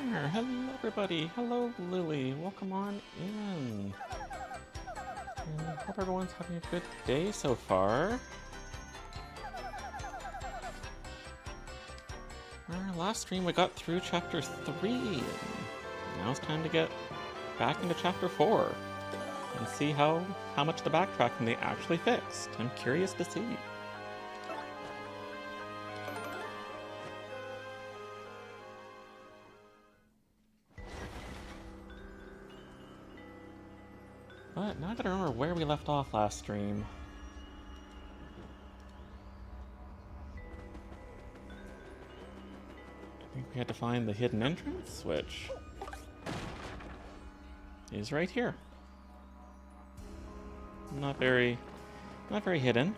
Hello everybody. Hello Lily. Welcome on in. And hope everyone's having a good day so far. Our last stream we got through chapter 3. And now it's time to get back into chapter 4 and see how much of the backtracking they actually fixed. I'm curious to see. But now I gotta remember where we left off last stream. I think we had to find the hidden entrance, which is right here. Not very hidden.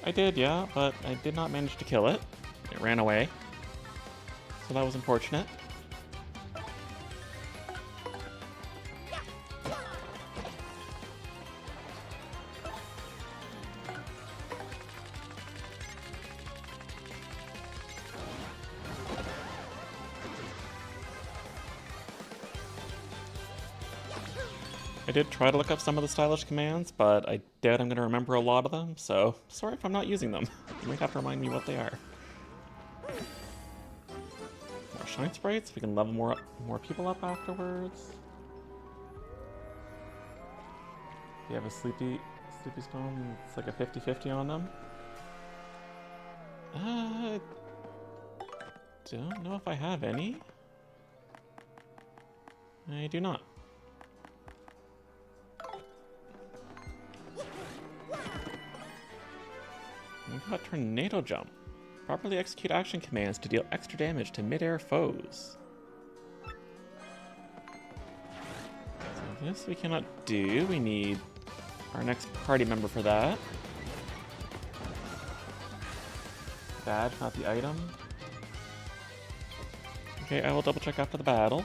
I did, yeah, but I did not manage to kill it. It ran away. So that was unfortunate. I did try to look up some of the stylish commands, but I doubt I'm going to remember a lot of them, so sorry if I'm not using them. You might have to remind me what they are. More shine sprites, we can level more people up afterwards. If you have a sleepy stone, it's like a 50-50 on them. Don't know if I have any. I do not. We've got Tornado Jump. Properly execute action commands to deal extra damage to mid-air foes. So this we cannot do. We need our next party member for that. Badge, not the item. Okay, I will double check after the battle.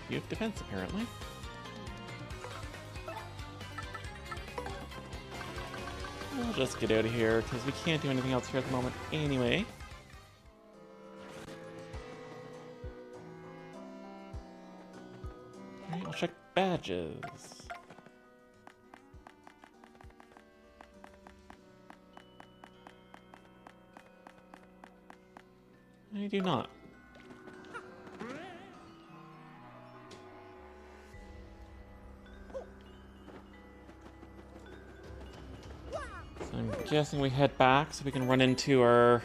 You have defense, apparently. We'll just get out of here, because we can't do anything else here at the moment anyway. Alright, we'll check badges. I do not. I'm guessing we head back so we can run into our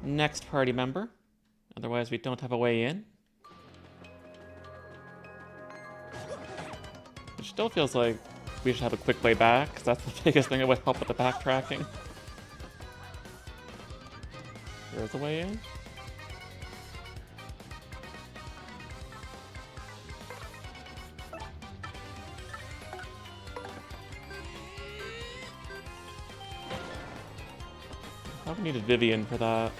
next party member. Otherwise, we don't have a way in. It still feels like we should have a quick way back, because that's the biggest thing that would help with the backtracking. There's a way in. Probably needed Vivian for that.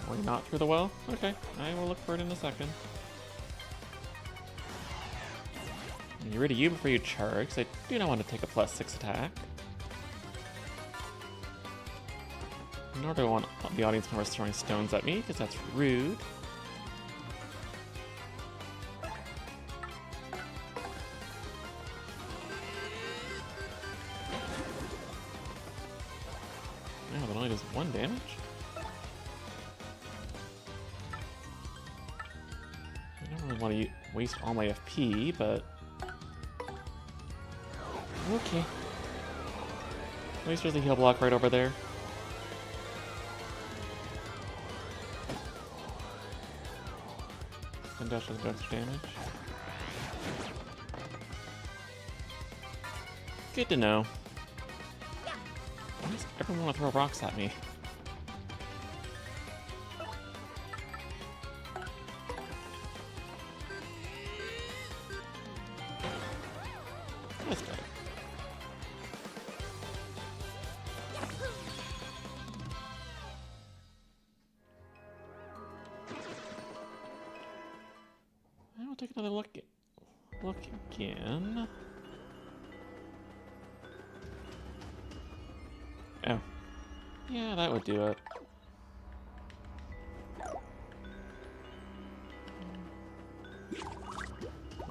We're not through the well? Okay, I will look for it in a second. Get rid of you before you charge, because I do not want to take a +6 attack. Nor do I want the audience members throwing stones at me, because that's rude. Yeah, that only does 1 damage? I don't really want to waste all my FP, but... okay. At least there's a heal block right over there. And dash does extra damage. Good to know. Why does everyone want to throw rocks at me? another look. Look again. Oh. Yeah, that would do it.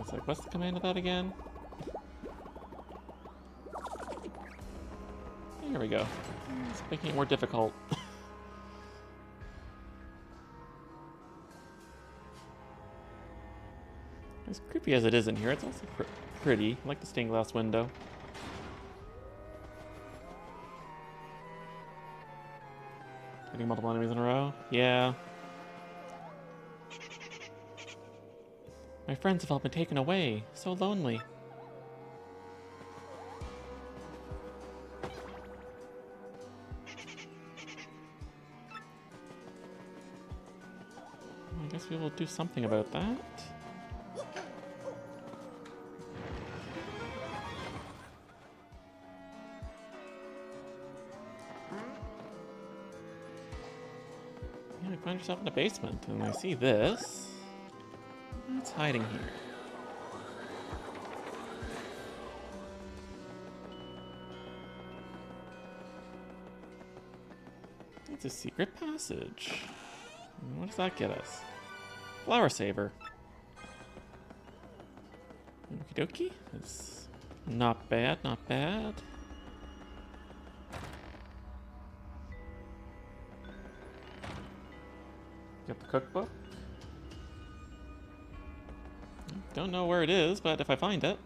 It's like, what's the command of that again? Here we go. It's making it more difficult. As creepy as it is in here, it's also pretty. I like the stained glass window. Getting multiple enemies in a row? Yeah. My friends have all been taken away. So lonely. I guess we will do something about that. Yeah, you find yourself in a basement, and I see this. What's hiding here? It's a secret passage. What does that get us? Flower saver. Okie dokie. It's not bad, not bad. Get the cookbook. Don't know where it is, but if I find it,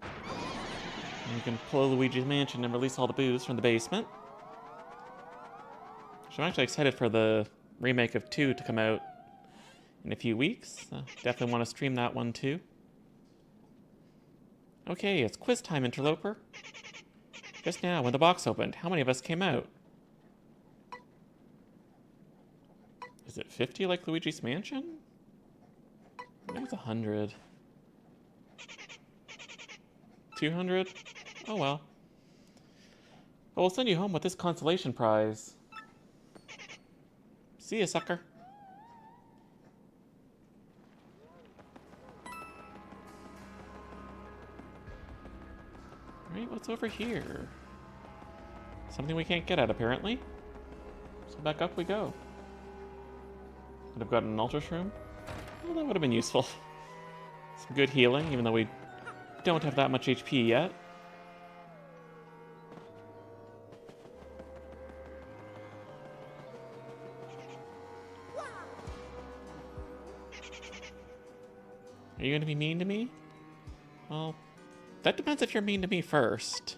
we can pull Luigi's Mansion and release all the booze from the basement. So I'm actually excited for the remake of 2 to come out in a few weeks. Definitely want to stream that one too. Okay, it's quiz time, interloper. Just now, when the box opened, how many of us came out? Is it 50 like Luigi's Mansion? I think it's 100. 200? Oh well. But we'll send you home with this consolation prize. See ya, sucker. Right, what's over here? Something we can't get at, apparently. So back up we go. Could have gotten an Ultra Shroom. Well, that would have been useful. Some good healing, even though we don't have that much HP yet. Are you gonna be mean to me? Well, that depends if you're mean to me first.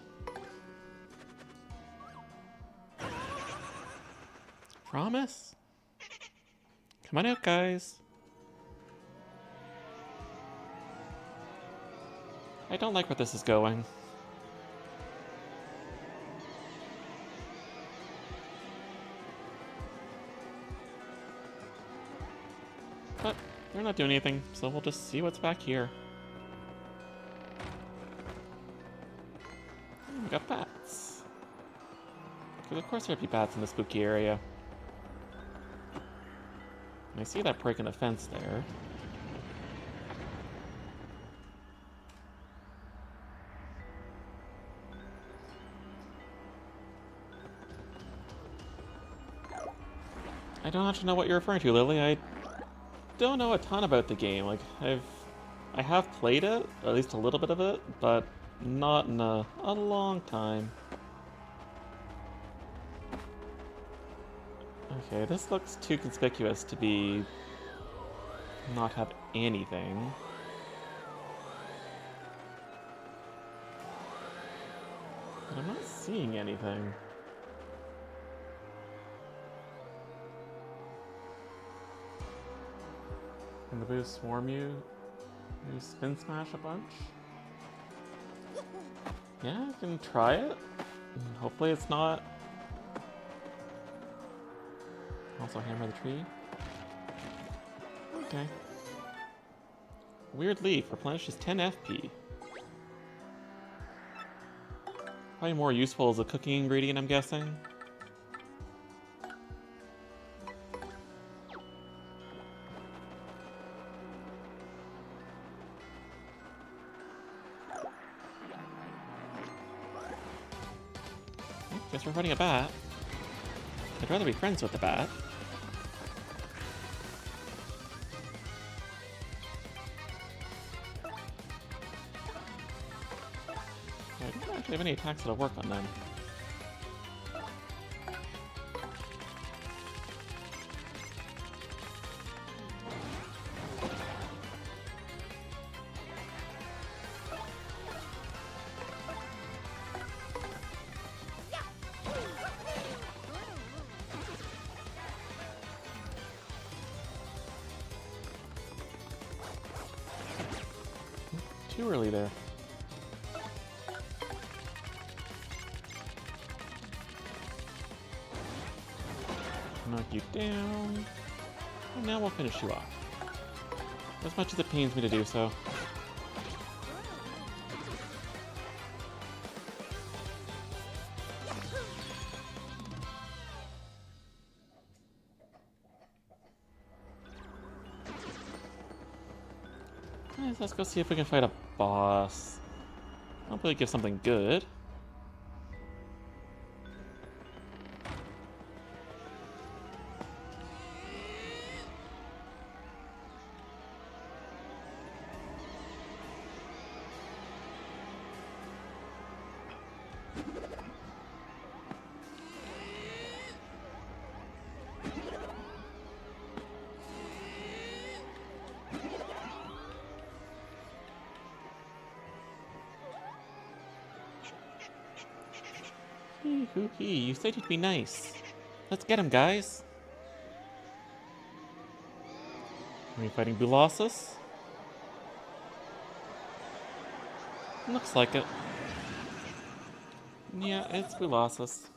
Promise? Come on out, guys. I don't like where this is going. But they're not doing anything, so we'll just see what's back here. We got bats. Because of course there'd be bats in the spooky area. And I see that break in the fence there. I don't actually know what you're referring to, Lily. I don't know a ton about the game. Like, I have played it, or at least a little bit of it, but not in a long time. Okay, this looks too conspicuous to be not have anything. But I'm not seeing anything. Can the boost swarm you? You spin smash a bunch? Yeah, I can try it. Hopefully it's not. Also hammer the tree. Okay. Weird leaf replenishes 10 FP. Probably more useful as a cooking ingredient, I'm guessing. Guess we're fighting a bat. I'd rather be friends with the bat. I don't actually have any attacks that'll work on them. Too early there. Knock you down. And now we'll finish you off. As much as it pains me to do so. Let's go see if we can fight a boss. Hopefully give something good. Hee, you said you'd be nice. Let's get him, guys. Are we fighting Bulassus? Looks like it. Yeah, it's Bulassus.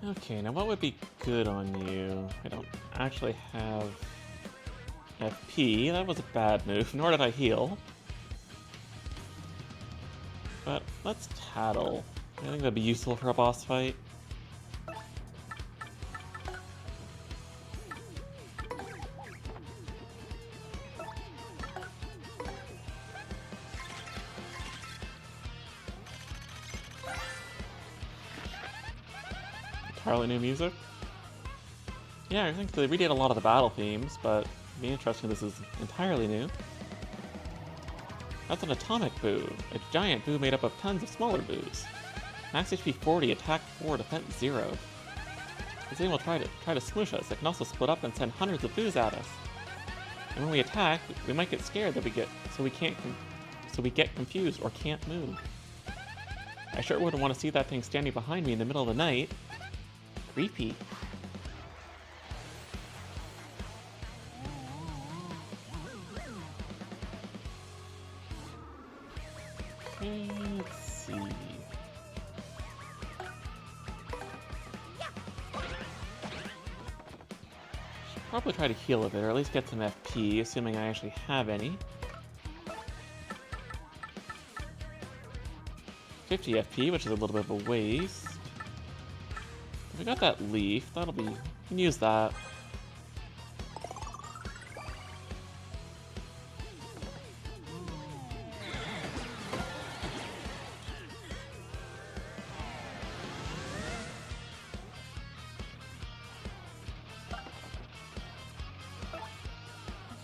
Okay, now what would be good on you? I don't actually have FP. That was a bad move, nor did I heal. But let's tattle. I think that'd be useful for a boss fight. Entirely new music? Yeah, I think they redid a lot of the battle themes, but it'd be interesting if this is entirely new. That's an atomic boo, a giant boo made up of tons of smaller boos. Max HP 40, attack 4, defense 0. This thing will try to smush us. It can also split up and send hundreds of boos at us. And when we attack, we might get scared that we get confused or can't move. I sure wouldn't want to see that thing standing behind me in the middle of the night. Creepy. Okay, let's see. Should probably try to heal a bit, or at least get some FP, assuming I actually have any. 50 FP, which is a little bit of a waste. We got that leaf, that'll be... we can use that.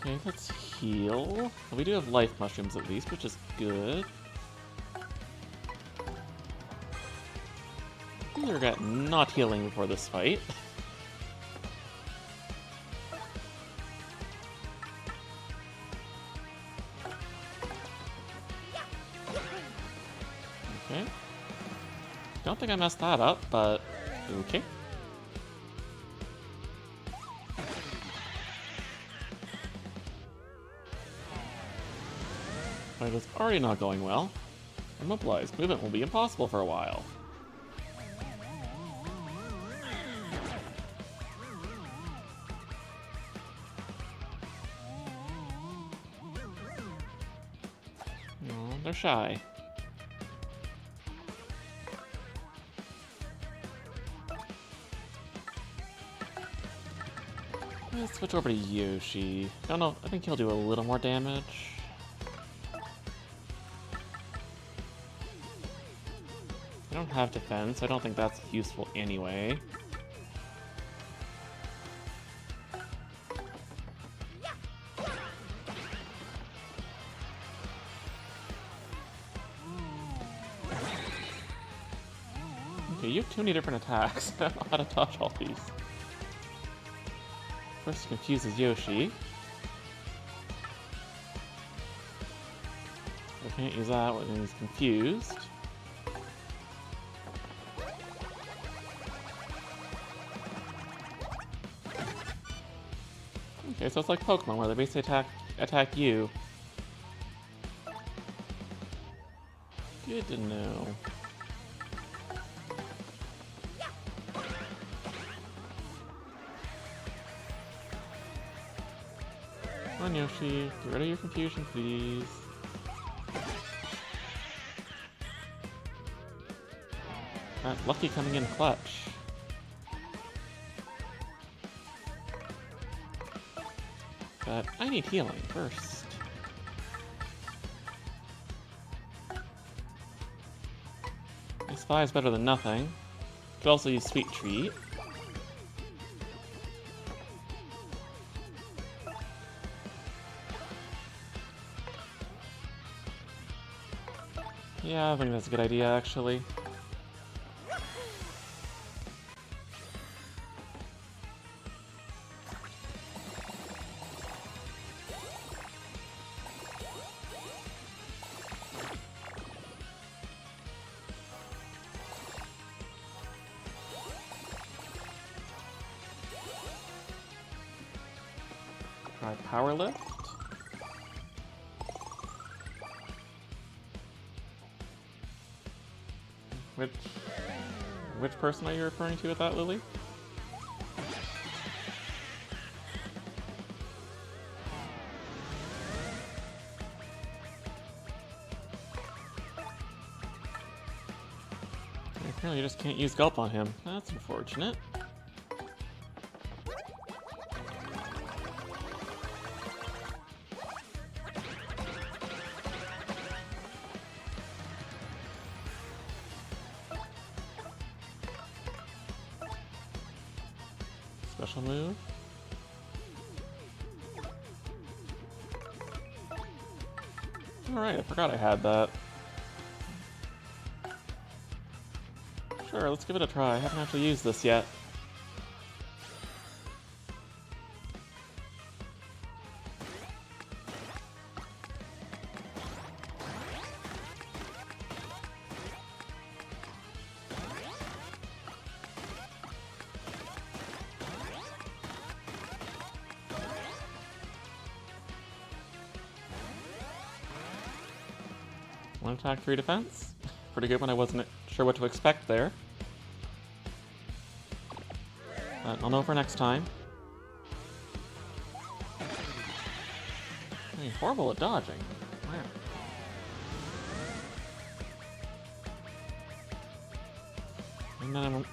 Okay, let's heal. Well, we do have life mushrooms at least, which is good. I regret not healing before this fight. Okay. Don't think I messed that up, but okay. Fight is already not going well. Immobilized. Movement will be impossible for a while. They're shy. Let's switch over to Yoshi. I don't know, I think he'll do a little more damage. I don't have defense, so I don't think that's useful anyway. Okay, you have too many different attacks. I don't know how to dodge all these. First, confuses Yoshi. I can't use that when he's confused. Okay, so it's like Pokemon, where they basically attack you. Good to know. Come on, Yoshi. Get rid of your confusion, please. That Lucky coming in clutch. But I need healing first. This 5 is better than nothing. Could also use Sweet Treat. Yeah, I think that's a good idea, actually. Try Power Lift. Which person are you referring to with that, Lily? Apparently you just can't use Gulp on him. That's unfortunate. Special move. Alright, I forgot I had that. Sure, let's give it a try. I haven't actually used this yet. One attack, 3 defense. Pretty good when I wasn't sure what to expect there. But I'll know for next time. I mean, horrible at dodging. Wow. And then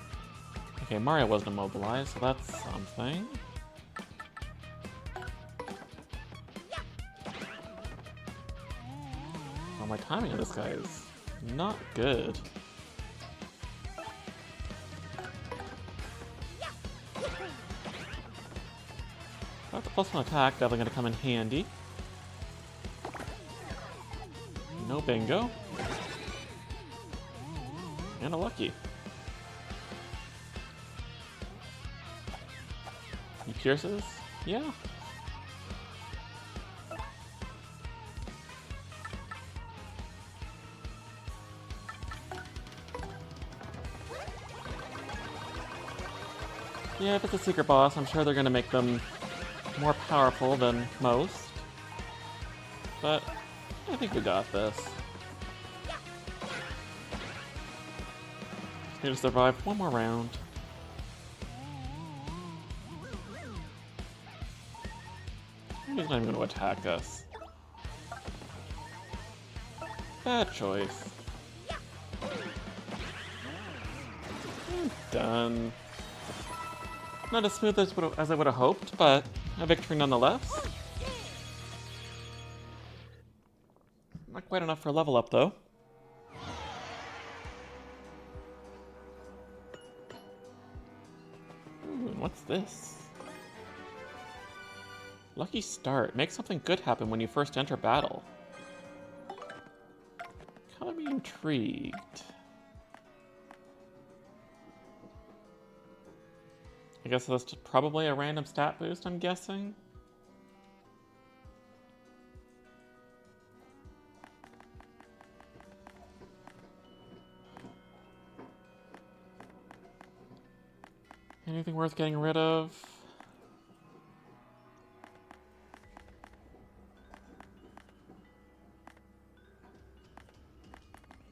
okay, Mario wasn't immobilized, so that's something. Oh, my timing of this guy is not good. Got the +1 attack, definitely gonna come in handy. No bingo. And a lucky. He pierces? Yeah. Yeah, if it's a secret boss, I'm sure they're gonna make them more powerful than most. But I think we got this. Just need to survive one more round. He's not even gonna attack us. Bad choice. Done. Not as smooth as I would have hoped, but a victory nonetheless. Not quite enough for a level up, though. Ooh, and what's this? Lucky start. Make something good happen when you first enter battle. Kinda be intrigued. I guess that's probably a random stat boost, I'm guessing. Anything worth getting rid of?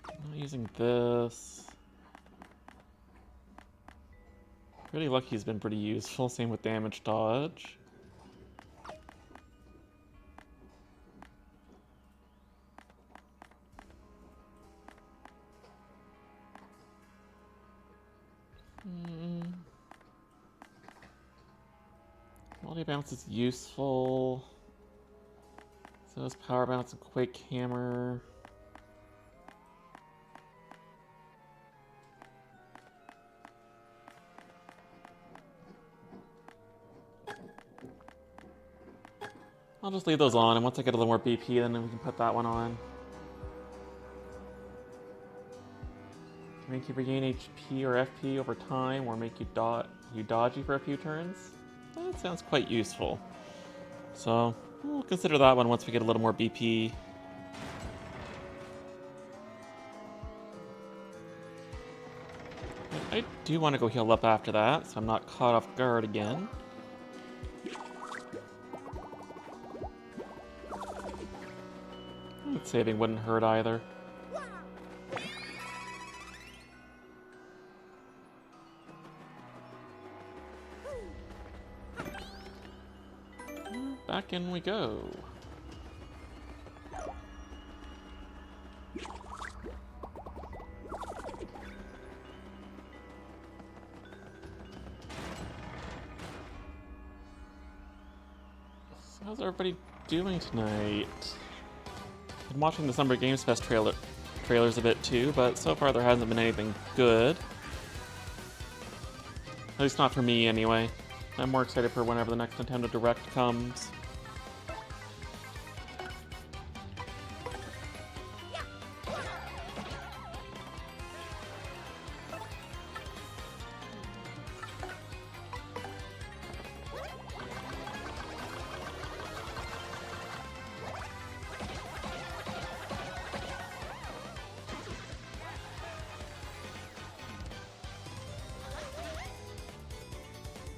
I'm not using this. Pretty Lucky has been pretty useful, same with damage dodge. Multi bounce is useful. So is power bounce and quake hammer. I'll just leave those on, and once I get a little more BP, then we can put that one on. Make you regain HP or FP over time, or make you dodgy for a few turns. That sounds quite useful. So, we'll consider that one once we get a little more BP. I do want to go heal up after that, so I'm not caught off guard again. Saving wouldn't hurt either. Back in we go. So how's everybody doing tonight? I'm watching the Summer Games Fest trailers a bit too, but so far there hasn't been anything good. At least not for me, anyway. I'm more excited for whenever the next Nintendo Direct comes.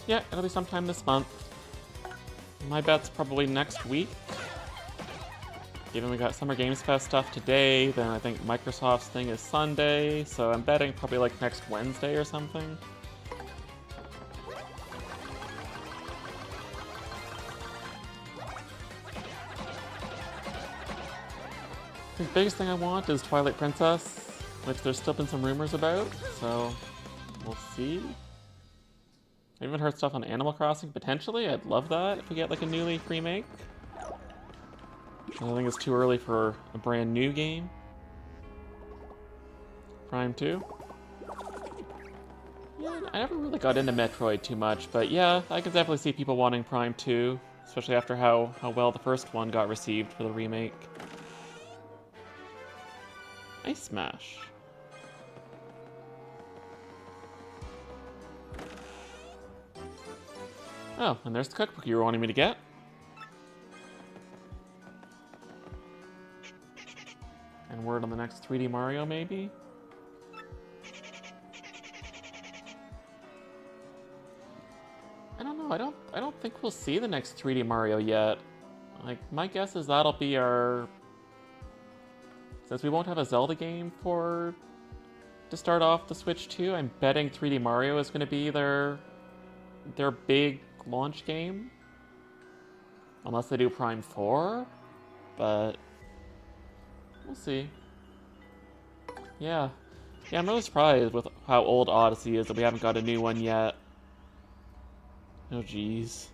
Yeah, it'll be sometime this month. My bet's probably next week. Given we got Summer Games Fest stuff today, then I think Microsoft's thing is Sunday, so I'm betting probably like next Wednesday or something. The biggest thing I want is Twilight Princess, which there's still been some rumors about, so we'll see. I even heard stuff on Animal Crossing, potentially. I'd love that if we get like a new Leaf remake. I think it's too early for a brand new game. Prime 2. Yeah, I never really got into Metroid too much, but yeah, I could definitely see people wanting Prime 2, especially after how well the first one got received for the remake. Ice Smash. Oh, and there's the cookbook you were wanting me to get. And word on the next 3D Mario, maybe? I don't know, I don't think we'll see the next 3D Mario yet. Like, my guess is that'll be our... Since we won't have a Zelda game to start off the Switch 2, I'm betting 3D Mario is going to be their big launch game, unless they do Prime 4, but we'll see. Yeah, I'm really surprised with how old Odyssey is that we haven't got a new one yet. Oh jeez.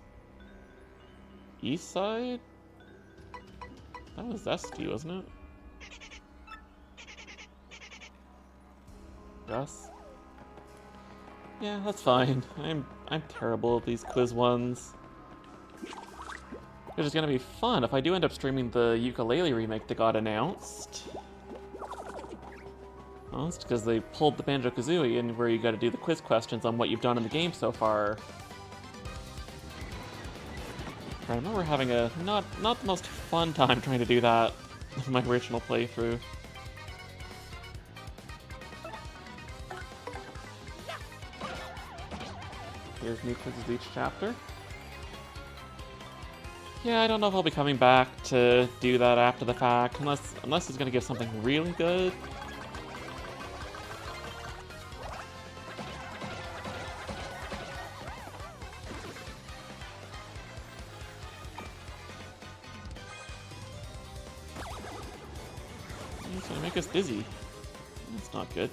East side? That was Zesty, wasn't it? Gus? Yeah, that's fine. I'm terrible at these quiz ones. Which is gonna be fun if I do end up streaming the ukulele remake that got announced. Well, it's because they pulled the Banjo-Kazooie in where you gotta do the quiz questions on what you've done in the game so far. I remember having a not the most fun time trying to do that in my original playthrough. Here's new quizzes each chapter. Yeah, I don't know if I'll be coming back to do that after the fact, unless it's gonna give something really good. It's gonna make us dizzy. That's not good.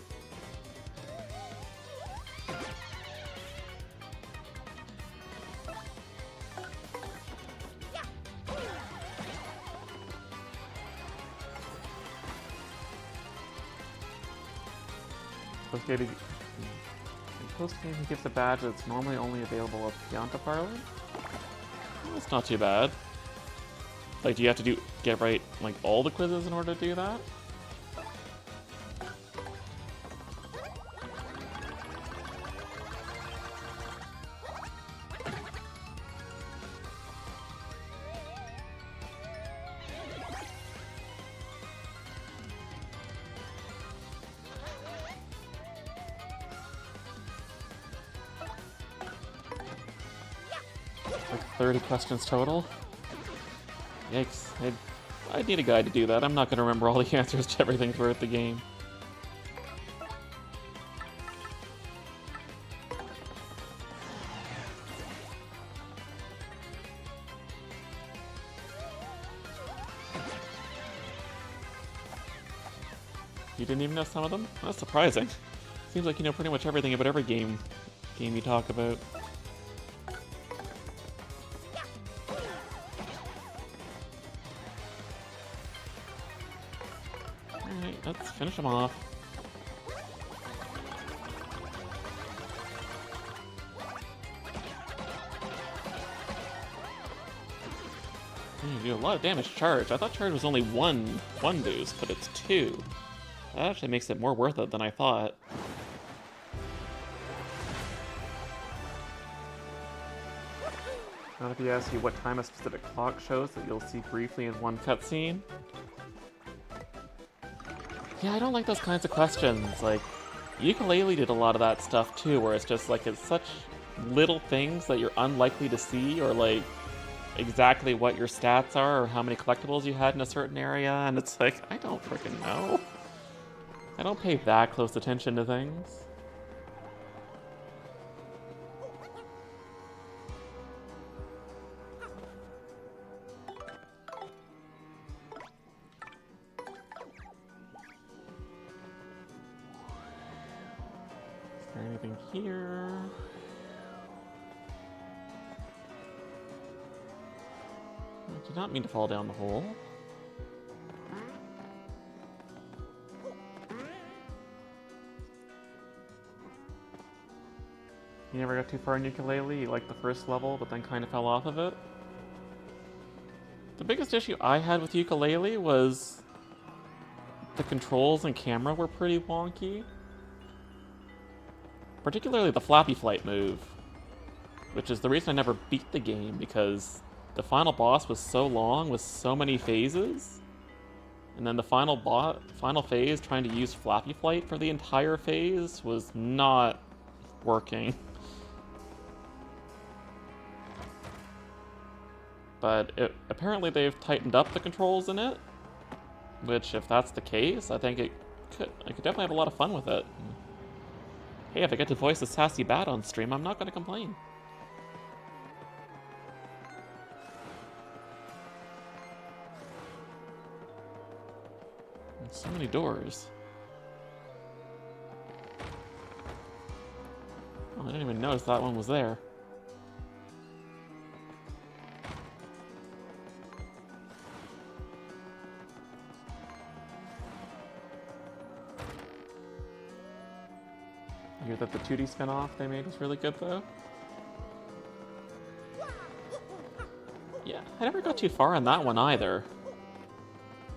In post-game, he gives a badge that's normally only available at Pianta Parlor. That's not too bad. Like, do you have to get right, like, all the quizzes in order to do that? Like 30 questions total? Yikes. I'd need a guide to do that. I'm not going to remember all the answers to everything throughout the game. You didn't even know some of them? That's surprising. Seems like you know pretty much everything about every game you talk about. Alright, let's finish them off. You do a lot of damage charge. I thought charge was only one boost, but it's 2. That actually makes it more worth it than I thought. Not if he asks you what time a specific clock shows that you'll see briefly in one cutscene. Yeah, I don't like those kinds of questions. Like, Ukulele did a lot of that stuff too, where it's just like, it's such little things that you're unlikely to see, or like, exactly what your stats are, or how many collectibles you had in a certain area, and it's like, I don't freaking know. I don't pay that close attention to things. Is there anything here? I did not mean to fall down the hole. You never got too far in Ukulele? You liked the first level, but then kind of fell off of it? The biggest issue I had with Ukulele was the controls and camera were pretty wonky. Particularly the Flappy Flight move, which is the reason I never beat the game, because the final boss was so long with so many phases, and then the final phase trying to use Flappy Flight for the entire phase was not working. But apparently they've tightened up the controls in it, which, if that's the case, I think I could definitely have a lot of fun with it. Hey, if I get to voice a sassy bat on stream, I'm not going to complain. There's so many doors. Oh, I didn't even notice that one was there. hear that the 2D spin-off they made was really good, though. Yeah, I never got too far on that one either.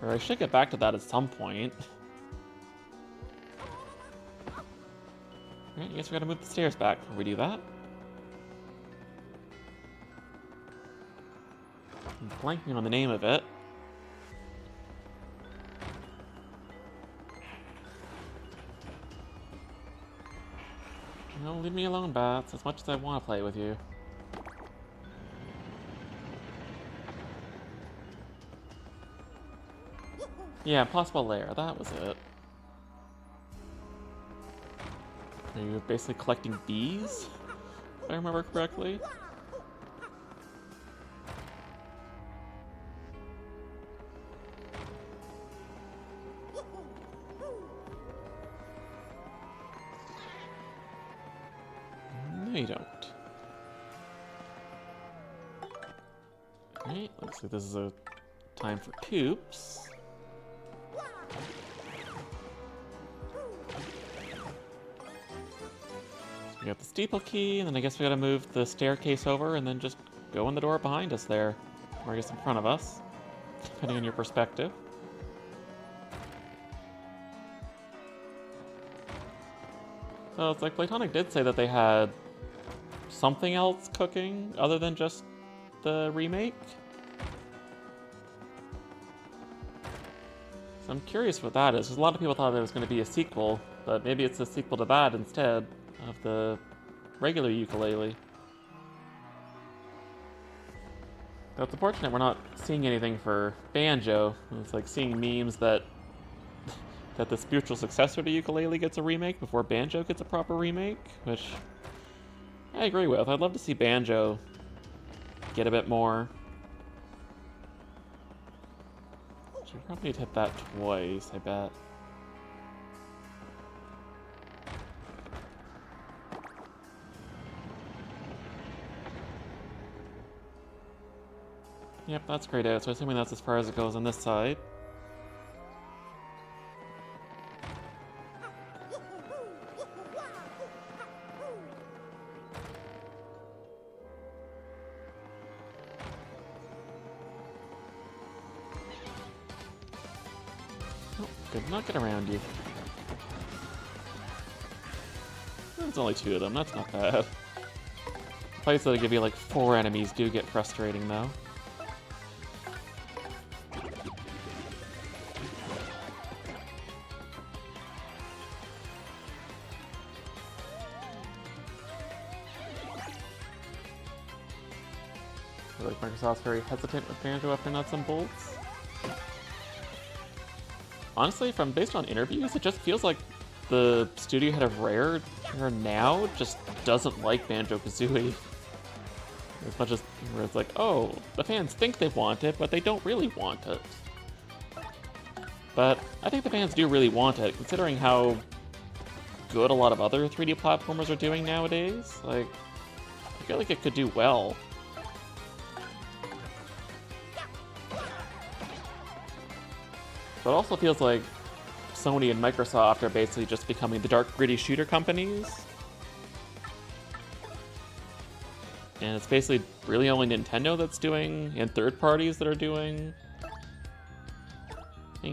Or I should get back to that at some point. Alright, I guess we gotta move the stairs back before we do that. I'm blanking on the name of it. No, leave me alone, Bats, as much as I want to play with you. Yeah, possible lair, that was it. Are you basically collecting bees? If I remember correctly? No, you don't. Alright, looks like this is a time for coops. We got the steeple key, and then I guess we gotta move the staircase over and then just go in the door behind us there. Or I guess in front of us, depending on your perspective. So it's like Platonic did say that they had something else cooking other than just the remake. So I'm curious what that is, because a lot of people thought it was going to be a sequel, but maybe it's a sequel to that instead of the regular ukulele. But it's unfortunate we're not seeing anything for Banjo. It's like seeing memes that that the spiritual successor to ukulele gets a remake before Banjo gets a proper remake, which I agree with. I'd love to see Banjo get a bit more. Should probably hit that twice, I bet. Yep, that's grayed out, so assuming that's as far as it goes on this side. Oh, could not get around you. There's only 2 of them, that's not bad. Fights that give you like 4 enemies do get frustrating though. I feel like Microsoft's very hesitant with Banjo after Nuts and Bolts. Honestly, based on interviews, it just feels like the studio head of Rare now just doesn't like Banjo-Kazooie. As much as where it's like, oh, the fans think they want it, but they don't really want it. But I think the fans do really want it, considering how good a lot of other 3D platformers are doing nowadays. Like, I feel like it could do well. But it also feels like Sony and Microsoft are basically just becoming the dark, gritty shooter companies. And it's basically really only Nintendo that's doing, and third parties that are doing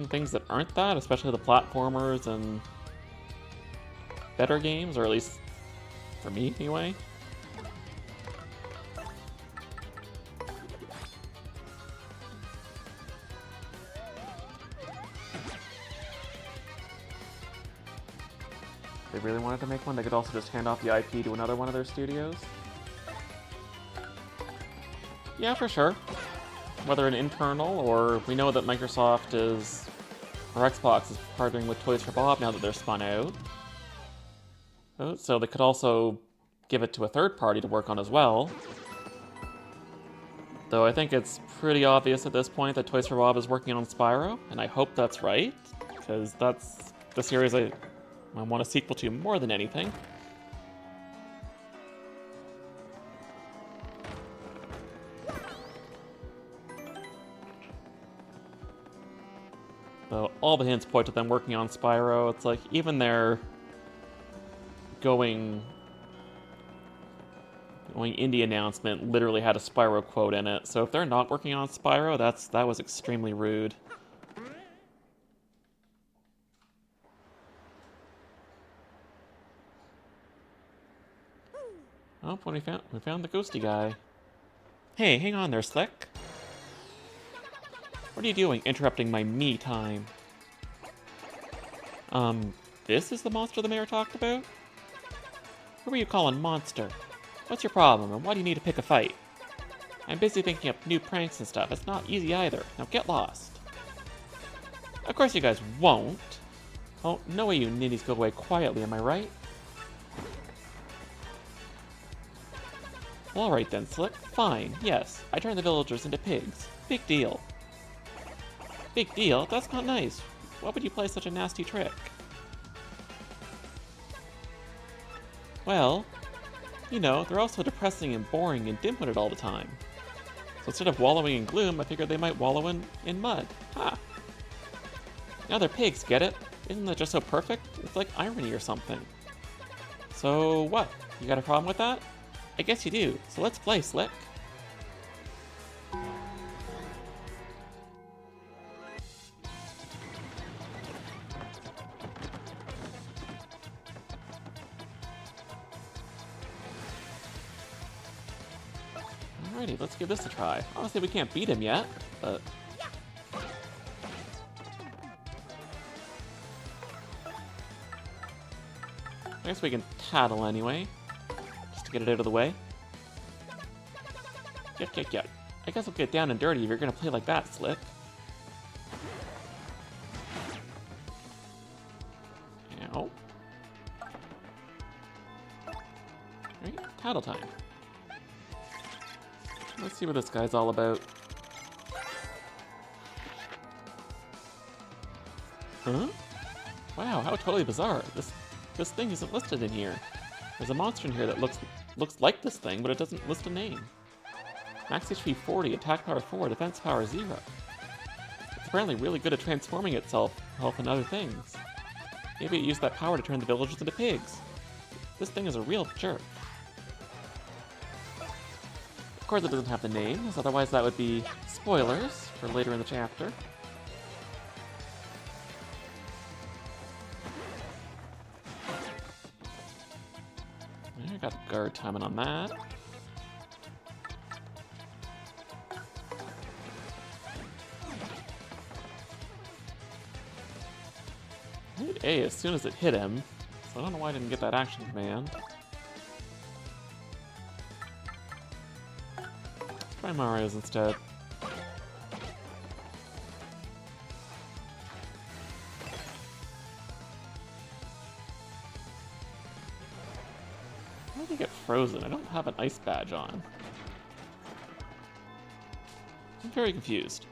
things that aren't that, especially the platformers and better games, or at least for me anyway. If they really wanted to make one, they could also just hand off the IP to another one of their studios. Yeah, for sure. Whether an internal, or we know that Microsoft is, or Xbox is partnering with Toys for Bob now that they're spun out. So they could also give it to a third party to work on as well. Though I think it's pretty obvious at this point that Toys for Bob is working on Spyro, and I hope that's right, because that's the series I want a sequel to more than anything. So all the hints point to them working on Spyro. It's like even their going indie announcement literally had a Spyro quote in it. So if they're not working on Spyro, that was extremely rude. Oh, when we found the ghosty guy. Hey, hang on there, Slick. What are you doing, interrupting my me time? This is the monster the mayor talked about? Who are you calling monster? What's your problem, and why do you need to pick a fight? I'm busy thinking up new pranks and stuff. It's not easy either. Now get lost. Of course you guys won't. Oh, no way you ninnies go away quietly, am I right? Well, alright then, Slick. Fine, yes. I turn the villagers into pigs. Big deal. Big deal? That's not nice. Why would you play such a nasty trick? Well, you know, they're also depressing and boring and dim-witted all the time. So instead of wallowing in gloom, I figured they might wallow in mud. Ha! Now they're pigs, get it? Isn't that just so perfect? It's like irony or something. So what? You got a problem with that? I guess you do, so let's play, Slick. Alrighty, let's give this a try. Obviously we can't beat him yet, but... I guess we can tattle anyway, just to get it out of the way. Yep. I guess we'll get down and dirty if you're gonna play like that, Slick. Ow. Alright, tattle time. Let's see what this guy's all about. Huh? Wow, how totally bizarre. This thing isn't listed in here. There's a monster in here that looks like this thing, but it doesn't list a name. Max HP 40, attack power 4, defense power 0. It's apparently really good at transforming itself, health, and other things. Maybe it used that power to turn the villagers into pigs. This thing is a real jerk. Of course it doesn't have the name, as otherwise that would be spoilers for later in the chapter. I got the guard timing on that. I hit A as soon as it hit him, so I don't know why I didn't get that action command. Let's try Mario's instead. How did he get frozen? I don't have an ice badge on. I'm very confused.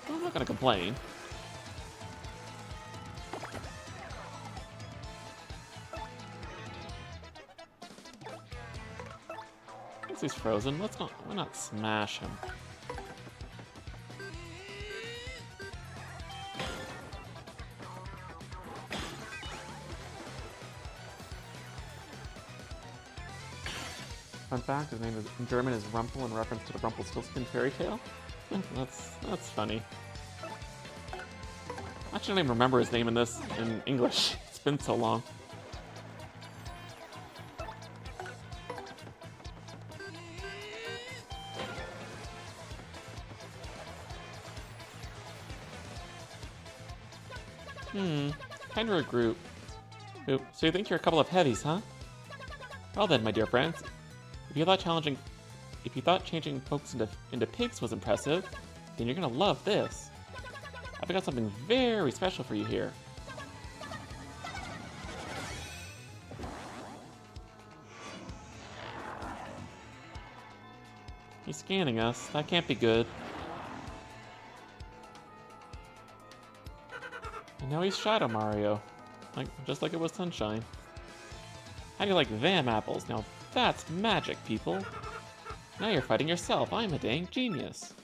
I'm not gonna complain. Since he's frozen, why not smash him? Fun fact, his name is, in German is Rumpel in reference to the Rumpelstiltskin fairy tale. That's funny. I don't even remember his name in English. It's been so long. Kind of a group. Oop, so you think you're a couple of heavies, huh? Well then, my dear friends, if you thought changing folks into pigs was impressive, then you're gonna love this. I've got something very special for you here. He's scanning us. That can't be good. And now he's Shadow Mario. Just like it was Sunshine. How do you like them apples? Now that's magic, people. Now you're fighting yourself. I'm a dang genius.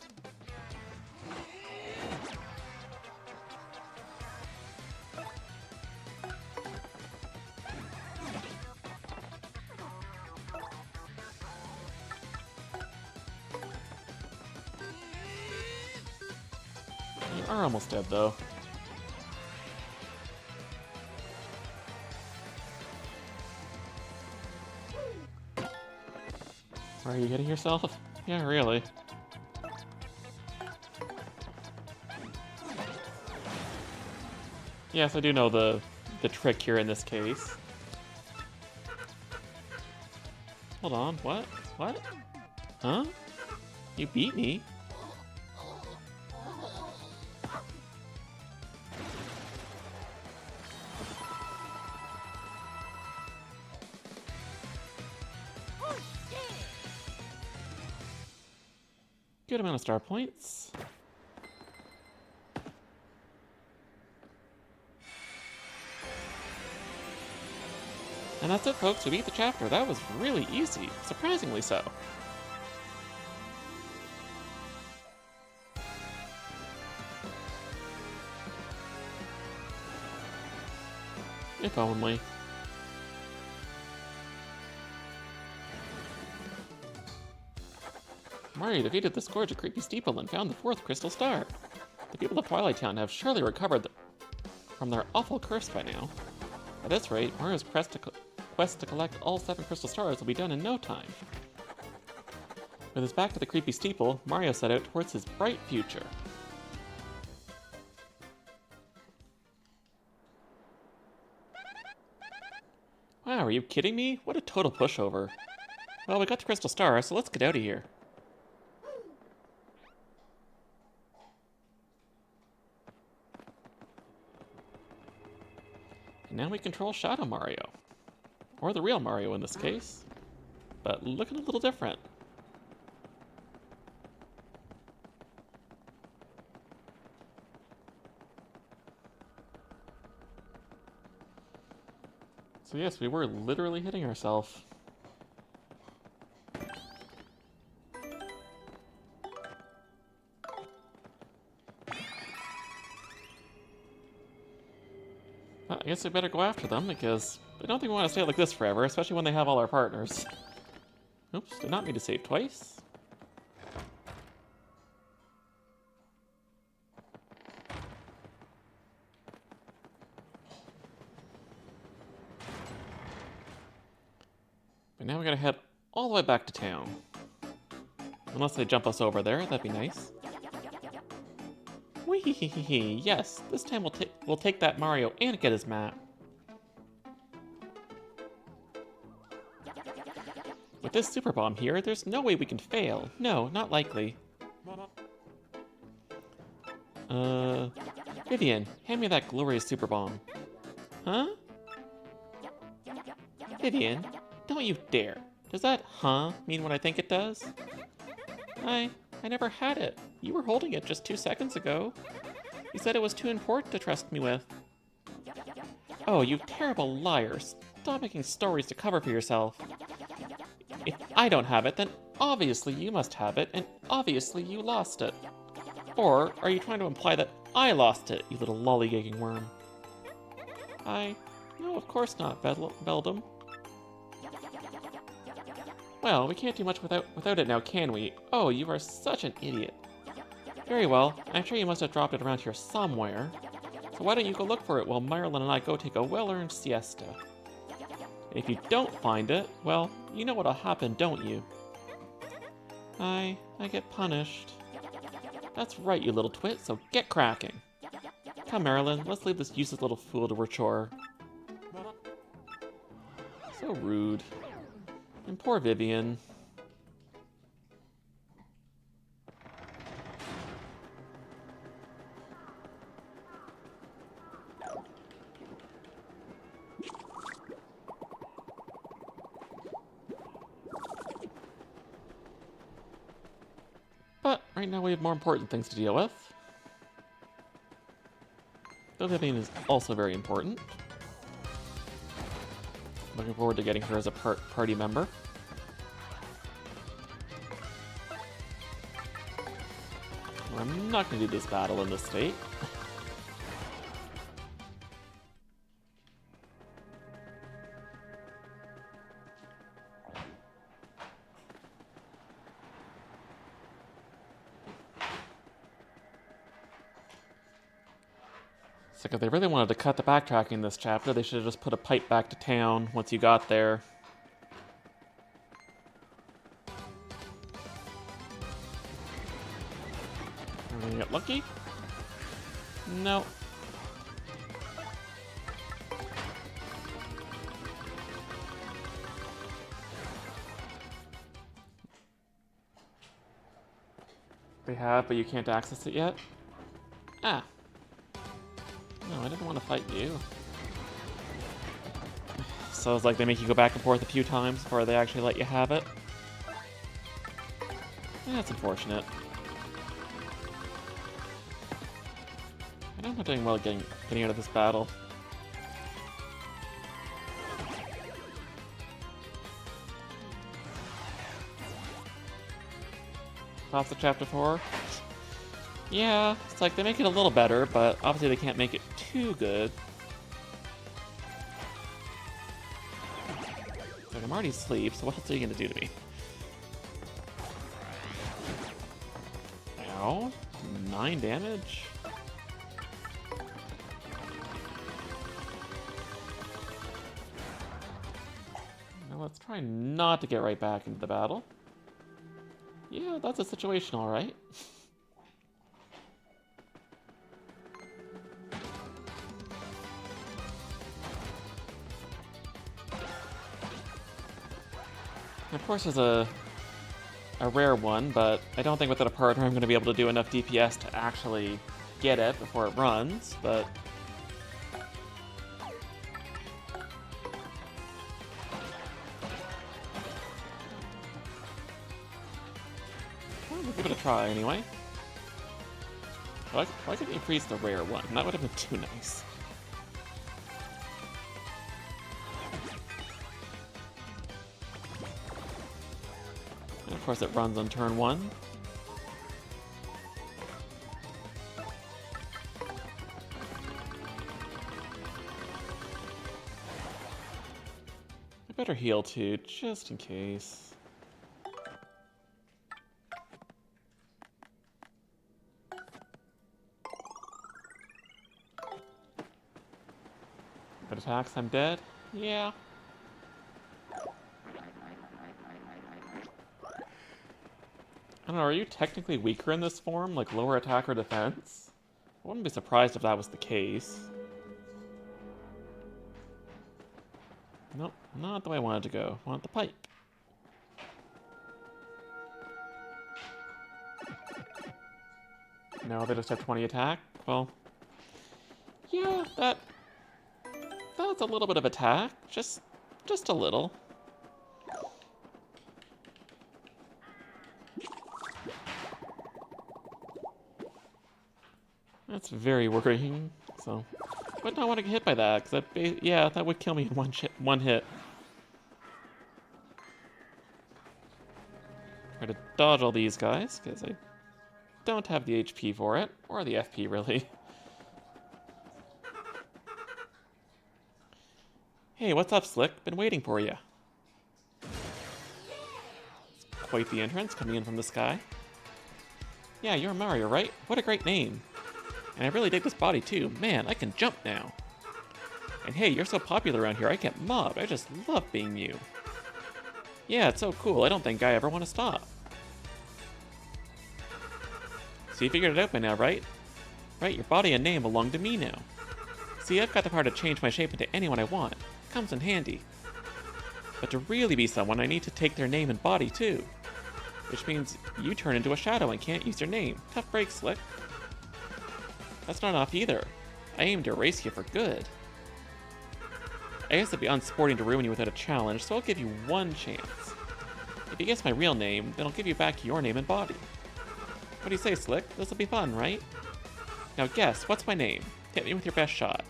are almost dead, though. Are you hitting yourself? Yeah, really. Yes, I do know the trick here in this case. Hold on, what? What? Huh? You beat me? Good amount of star points. And that's it, folks. We beat the chapter. That was really easy. Surprisingly so. If only. Mario defeated the scourge of Creepy Steeple and found the 4th crystal star. The people of Twilight Town have surely recovered from their awful curse by now. At this rate, Mario's quest to collect all 7 crystal stars will be done in no time. With his back to the Creepy Steeple, Mario set out towards his bright future. Wow, are you kidding me? What a total pushover. Well, we got the crystal star, so let's get out of here. And now we control Shadow Mario. Or the real Mario in this case. But looking a little different. So yes, we were literally hitting ourselves. Well, I guess we better go after them, because I don't think we want to stay like this forever, especially when they have all our partners. Oops, did not mean to save twice. But now we gotta head all the way back to town. Unless they jump us over there, that'd be nice. Wee-hee-hee-hee, yes, this time we'll take that Mario and get his map. With this super bomb here, there's no way we can fail. No, not likely. Vivian, hand me that glorious super bomb. Huh? Vivian, don't you dare. Does that huh mean what I think it does? I never had it. You were holding it just 2 seconds ago. You said it was too important to trust me with. Oh, you terrible liar. Stop making stories to cover for yourself. If I don't have it, then obviously you must have it, and obviously you lost it. Or are you trying to imply that I lost it, you little lollygagging worm? No, of course not, Beldum. Well, we can't do much without it now, can we? Oh, you are such an idiot. Very well, I'm sure you must have dropped it around here somewhere. So why don't you go look for it while Marilyn and I go take a well-earned siesta? And if you don't find it, well, you know what'll happen, don't you? I get punished. That's right, you little twit, so get cracking. Come, Marilyn, let's leave this useless little fool to her chore. So rude. And poor Vivian. But right now we have more important things to deal with. Though Vivian is also very important. Looking forward to getting her as a party member. I'm not going to do this battle in this state. It's like if they really wanted to cut the backtracking in this chapter, they should have just put a pipe back to town once you got there. Are we gonna get lucky? No. They have, but you can't access it yet? Ah. No, I didn't want to fight you. So it's like they make you go back and forth a few times before they actually let you have it. Yeah, that's unfortunate. I'm not doing well getting out of this battle. Thoughts of Chapter 4? Yeah, it's like they make it a little better, but obviously they can't make it too good. Like, I'm already asleep, so what else are you gonna do to me? Ow. 9 damage? Now let's try not to get right back into the battle. Yeah, that's a situation, alright. Of course, there's a rare one, but I don't think without a partner I'm going to be able to do enough DPS to actually get it before it runs, but... well, we'll give it a try anyway. Why couldn't you freeze the rare one? That would have been too nice. And of course it runs on turn 1. I better heal too, just in case. If it attacks, I'm dead? Yeah. I don't know, are you technically weaker in this form, like lower attack or defense? I wouldn't be surprised if that was the case. Nope, not the way I wanted to go. I want the pipe. No, they just have 20 attack? Well, yeah, that's a little bit of attack. Just a little. That's very worrying, so... would not want to get hit by that, because yeah, that would kill me in one hit. Try to dodge all these guys, because I don't have the HP for it, or the FP, really. Hey, what's up, Slick? Been waiting for you. Quite the entrance, coming in from the sky. Yeah, you're Mario, right? What a great name. And I really dig this body too. Man, I can jump now. And hey, you're so popular around here, I get mobbed. I just love being you. Yeah, it's so cool. I don't think I ever want to stop. So you figured it out by now, right? Right, your body and name belong to me now. See, I've got the power to change my shape into anyone I want. It comes in handy. But to really be someone, I need to take their name and body too. Which means you turn into a shadow and can't use your name. Tough break, Slick. That's not enough either. I aim to erase you for good. I guess it'd be unsporting to ruin you without a challenge, so I'll give you one chance. If you guess my real name, then I'll give you back your name and body. What do you say, Slick? This'll be fun, right? Now guess, what's my name? Hit me with your best shot.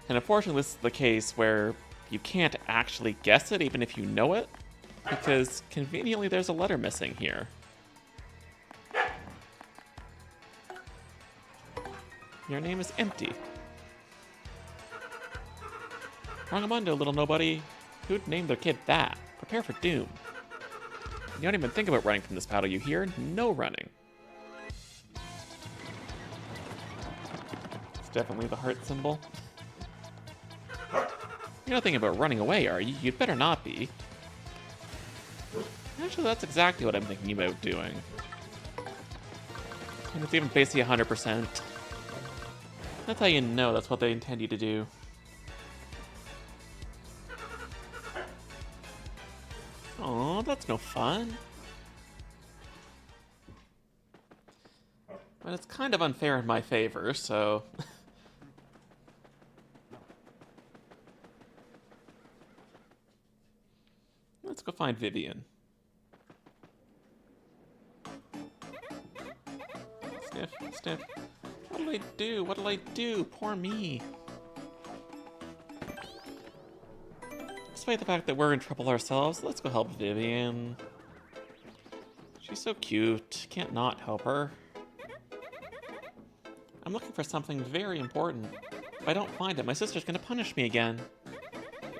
And unfortunately, this is the case where you can't actually guess it even if you know it, because conveniently there's a letter missing here. Your name is empty. Wrongamundo, little nobody. Who'd name their kid that? Prepare for doom. You don't even think about running from this battle, you hear? No running. It's definitely the heart symbol. You're not thinking about running away, are you? You'd better not be. Actually, that's exactly what I'm thinking about doing. And it's even basically 100%. That's how you know that's what they intend you to do. Oh, that's no fun. But it's kind of unfair in my favor, so... Let's go find Vivian. Sniff, sniff. What'll I do? What'll I do? Poor me. Despite the fact that we're in trouble ourselves, let's go help Vivian. She's so cute. Can't not help her. I'm looking for something very important. If I don't find it, my sister's gonna punish me again.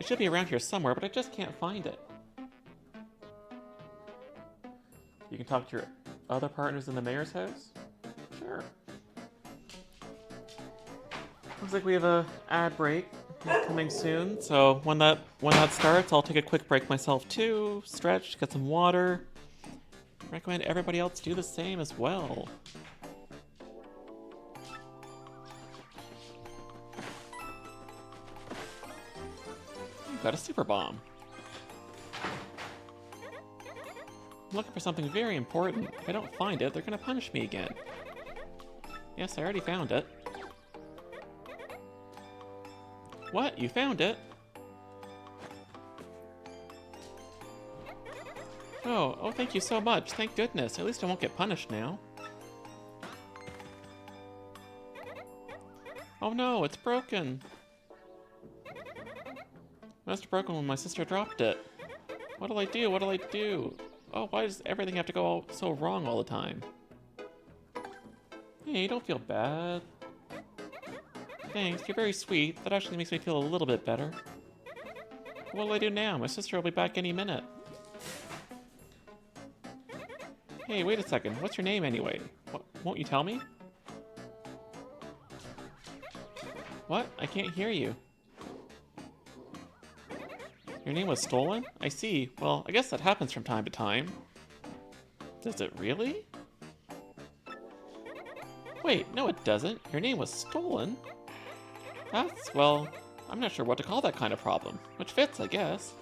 It should be around here somewhere, but I just can't find it. You can talk to your other partners in the mayor's house? Sure. Looks like we have a ad break coming soon, so when that starts, I'll take a quick break myself too, stretch, get some water. Recommend everybody else do the same as well. You've got a super bomb. I'm looking for something very important. If I don't find it, they're gonna punish me again. Yes, I already found it. What? You found it? Oh, thank you so much. Thank goodness. At least I won't get punished now. Oh no, it's broken. It must have broken when my sister dropped it. What'll I do? What'll I do? Oh, why does everything have to go so wrong all the time? Hey, don't feel bad. Thanks, you're very sweet. That actually makes me feel a little bit better. What'll I do now? My sister will be back any minute. Hey, wait a second. What's your name anyway? Won't you tell me? What? I can't hear you. Your name was stolen? I see. Well, I guess that happens from time to time. Does it really? Wait, no it doesn't. Your name was stolen? That's, well, I'm not sure what to call that kind of problem. Which fits, I guess.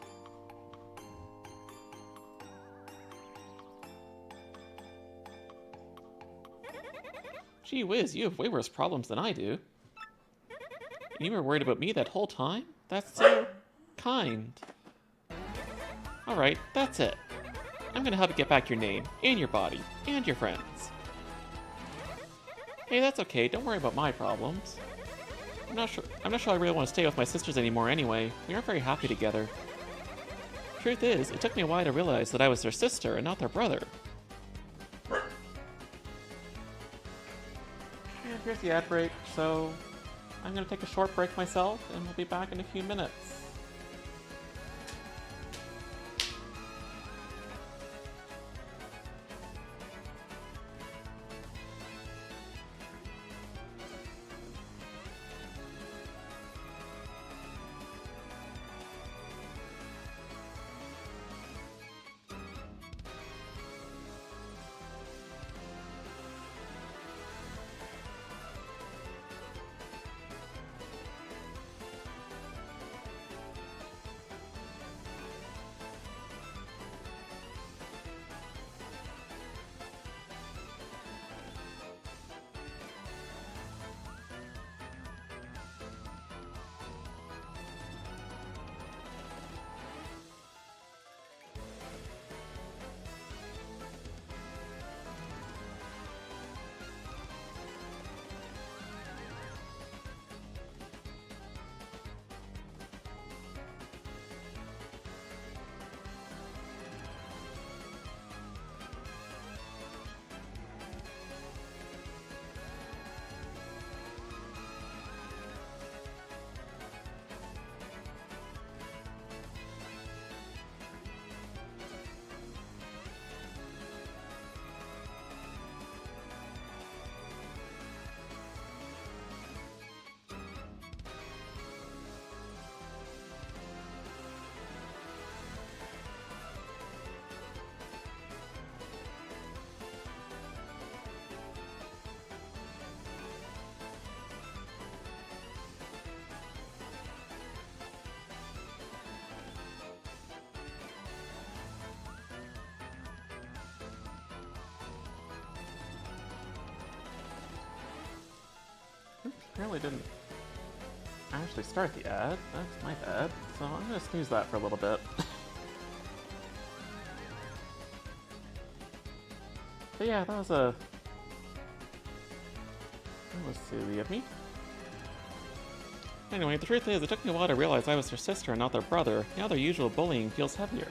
Gee whiz, you have way worse problems than I do. And you were worried about me that whole time? That's so kind. Alright, that's it. I'm gonna help you get back your name, and your body, and your friends. Hey, that's okay, don't worry about my problems. I'm not sure I really want to stay with my sisters anymore anyway. We aren't very happy together. Truth is, it took me a while to realize that I was their sister and not their brother. And here's the ad break, so I'm gonna take a short break myself, and we'll be back in a few minutes. Apparently didn't actually start the ad. That's my bad. So I'm gonna snooze that for a little bit. But yeah, that was a... That was silly of me. Anyway, the truth is, it took me a while to realize I was their sister and not their brother. Now their usual bullying feels heavier.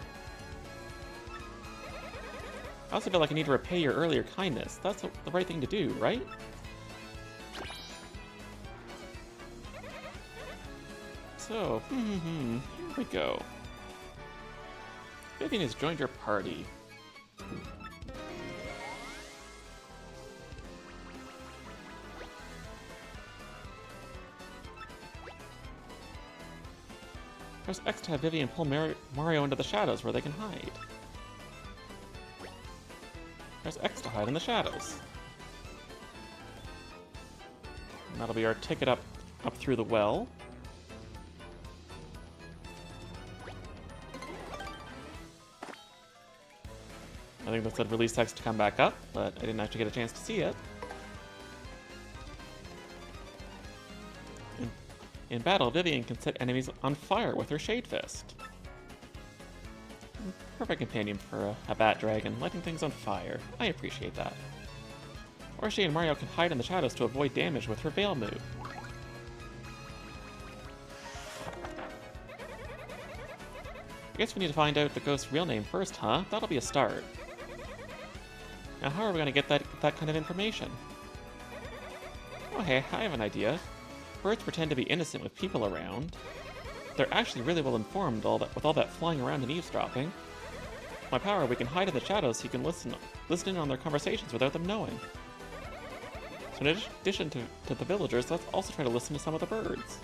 I also feel like I need to repay your earlier kindness. That's the right thing to do, right? So, here we go. Vivian has joined your party. Press X to have Vivian pull Mario into the shadows where they can hide. Press X to hide in the shadows. And that'll be our ticket up through the well. I think that said release X to come back up, but I didn't actually get a chance to see it. In battle, Vivian can set enemies on fire with her Shade Fist. Perfect companion for a bat dragon, lighting things on fire. I appreciate that. Or she and Mario can hide in the shadows to avoid damage with her Veil move. I guess we need to find out the ghost's real name first, huh? That'll be a start. Now how are we gonna get that kind of information? Oh hey, I have an idea. Birds pretend to be innocent with people around. They're actually really well informed with all that flying around and eavesdropping. With my power, we can hide in the shadows so you can listen in on their conversations without them knowing. So in addition to the villagers, let's also try to listen to some of the birds.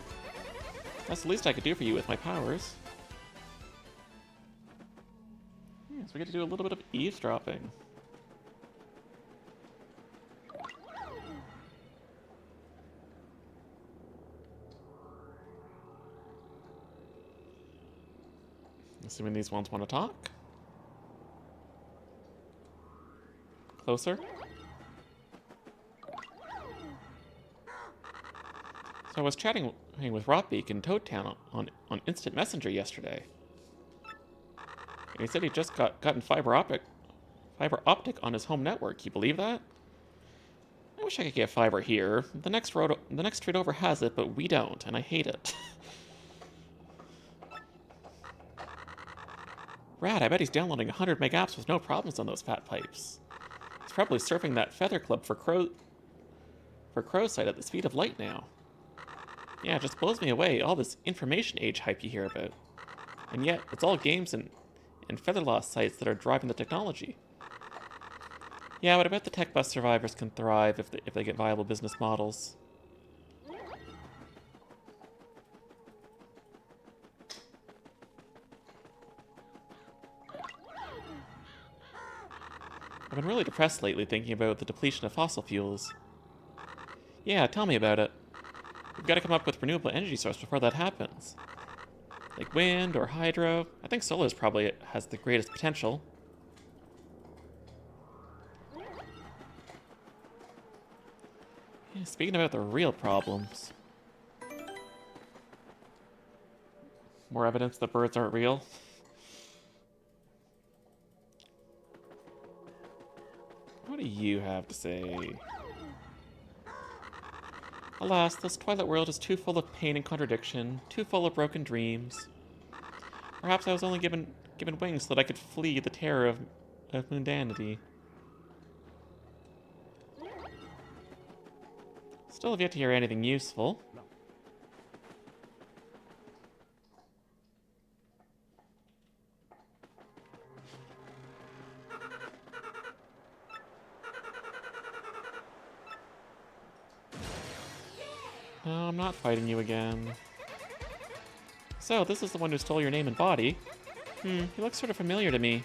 That's the least I could do for you with my powers. Yeah, so we get to do a little bit of eavesdropping. Assuming these ones want to talk. Closer. So I was chatting with Rotbeak in Toad Town on Instant Messenger yesterday. And he said he just gotten fiber optic on his home network. You believe that? I wish I could get fiber here. The next street over has it, but we don't, and I hate it. Rad, I bet he's downloading 100 meg apps with no problems on those fat pipes. He's probably surfing that Feather Club for Crow's site at the speed of light now. Yeah, it just blows me away, all this information age hype you hear about. And yet, it's all games and Featherlost sites that are driving the technology. Yeah, but I bet the tech bust survivors can thrive if they get viable business models. I've been really depressed lately thinking about the depletion of fossil fuels. Yeah, tell me about it. We've got to come up with renewable energy source before that happens. Like wind or hydro. I think solar probably has the greatest potential. Yeah, speaking about the real problems. More evidence that birds aren't real. What do you have to say? Alas, this Twilight world is too full of pain and contradiction, too full of broken dreams. Perhaps I was only given wings so that I could flee the terror of mundanity. Still have yet to hear anything useful. No, I'm not fighting you again. So, this is the one who stole your name and body. He looks sort of familiar to me.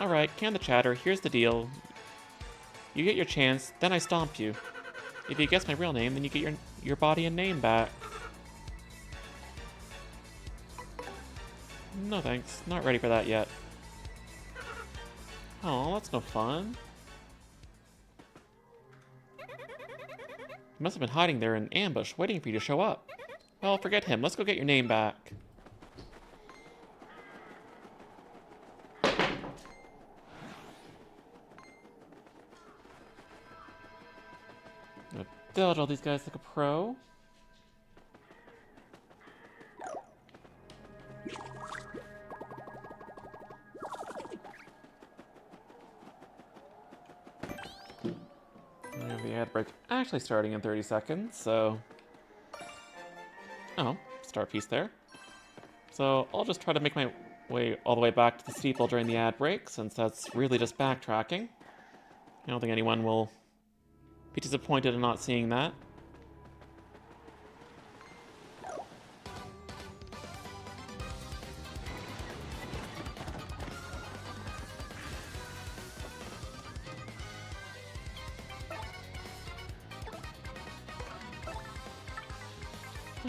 Alright, can the chatter, here's the deal. You get your chance, then I stomp you. If you guess my real name, then you get your body and name back. No thanks, not ready for that yet. Oh, that's no fun. He must have been hiding there in ambush, waiting for you to show up. Well, forget him. Let's go get your name back. Gonna dodge all these guys like a pro. We have the ad break actually starting in 30 seconds, so... Oh, star piece there. So I'll just try to make my way all the way back to the steeple during the ad break, since that's really just backtracking. I don't think anyone will be disappointed in not seeing that.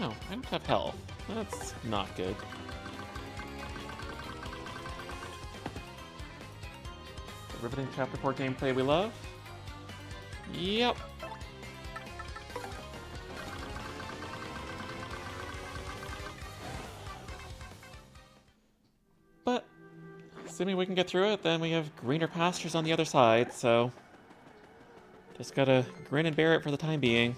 Oh, I don't have health. That's not good. The riveting Chapter 4 gameplay we love? Yep. But, assuming we can get through it, then we have greener pastures on the other side, so... just gotta grin and bear it for the time being.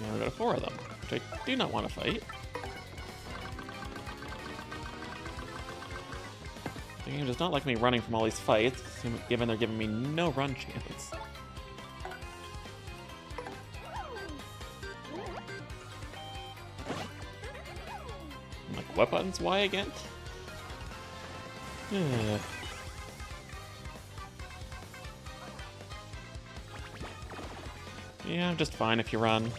Yeah, we got 4 of them, which I do not want to fight. The game does not like me running from all these fights, given they're giving me no run chance. I'm like, what buttons Y again? Yeah, I'm just fine if you run.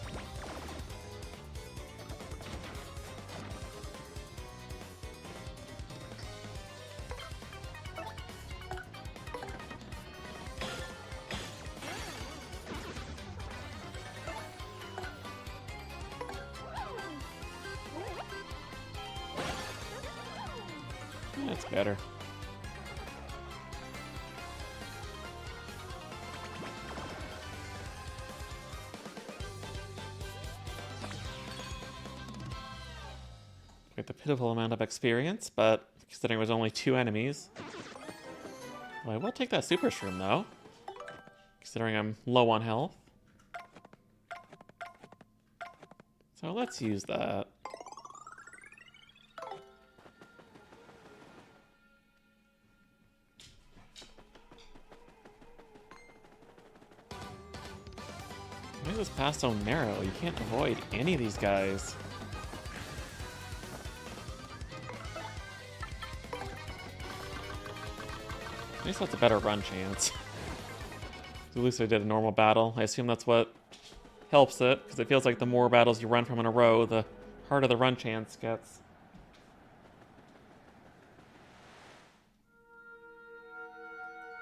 That's better. Get the pitiful amount of experience, but considering it was only 2 enemies. Well, I will take that super shroom though, considering I'm low on health. So let's use that. Why is this path so narrow? You can't avoid any of these guys. At least that's a better run chance. At least I did a normal battle. I assume that's what helps it, because it feels like the more battles you run from in a row, the harder the run chance gets.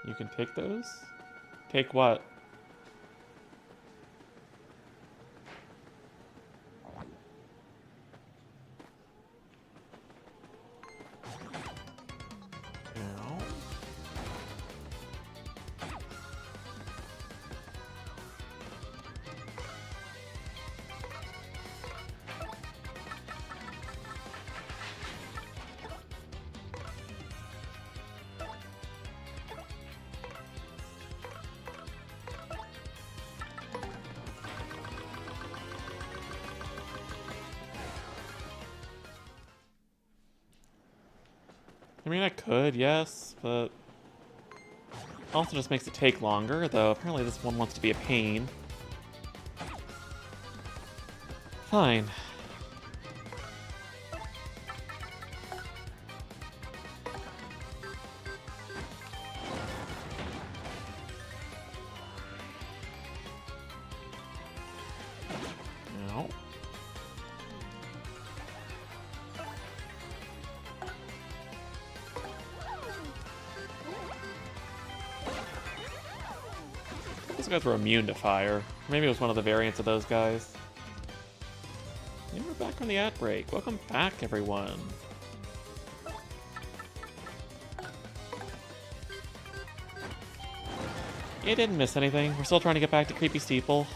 You can take those? Take what? Ow. I mean, I could, yes, but also just makes it take longer, though apparently this one wants to be a pain. Fine. Ow. Those guys were immune to fire. Maybe it was one of the variants of those guys. And we're back from the ad break. Welcome back, everyone. It didn't miss anything. We're still trying to get back to Creepy Steeple.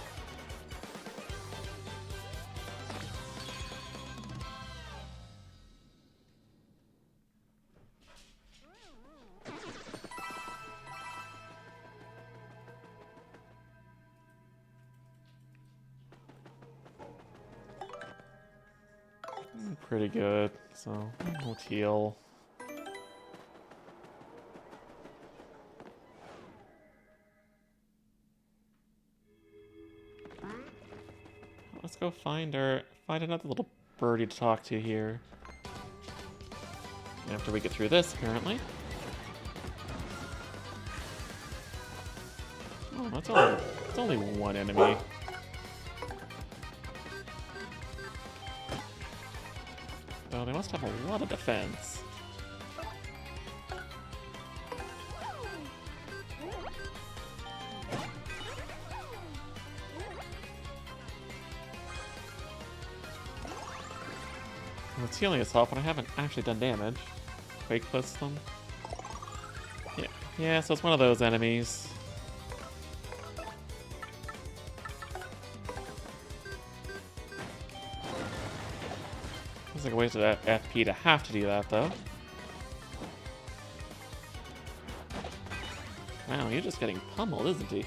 Pretty good, so we'll heal. Let's go find another little birdie to talk to here. After we get through this, apparently. Oh, that's only one enemy. Oh, they must have a lot of defense. Well, it's healing itself, but I haven't actually done damage. Fake plus them. Yeah, so it's one of those enemies. It's like a waste of that FP to have to do that, though. Wow, you're just getting pummeled, isn't he?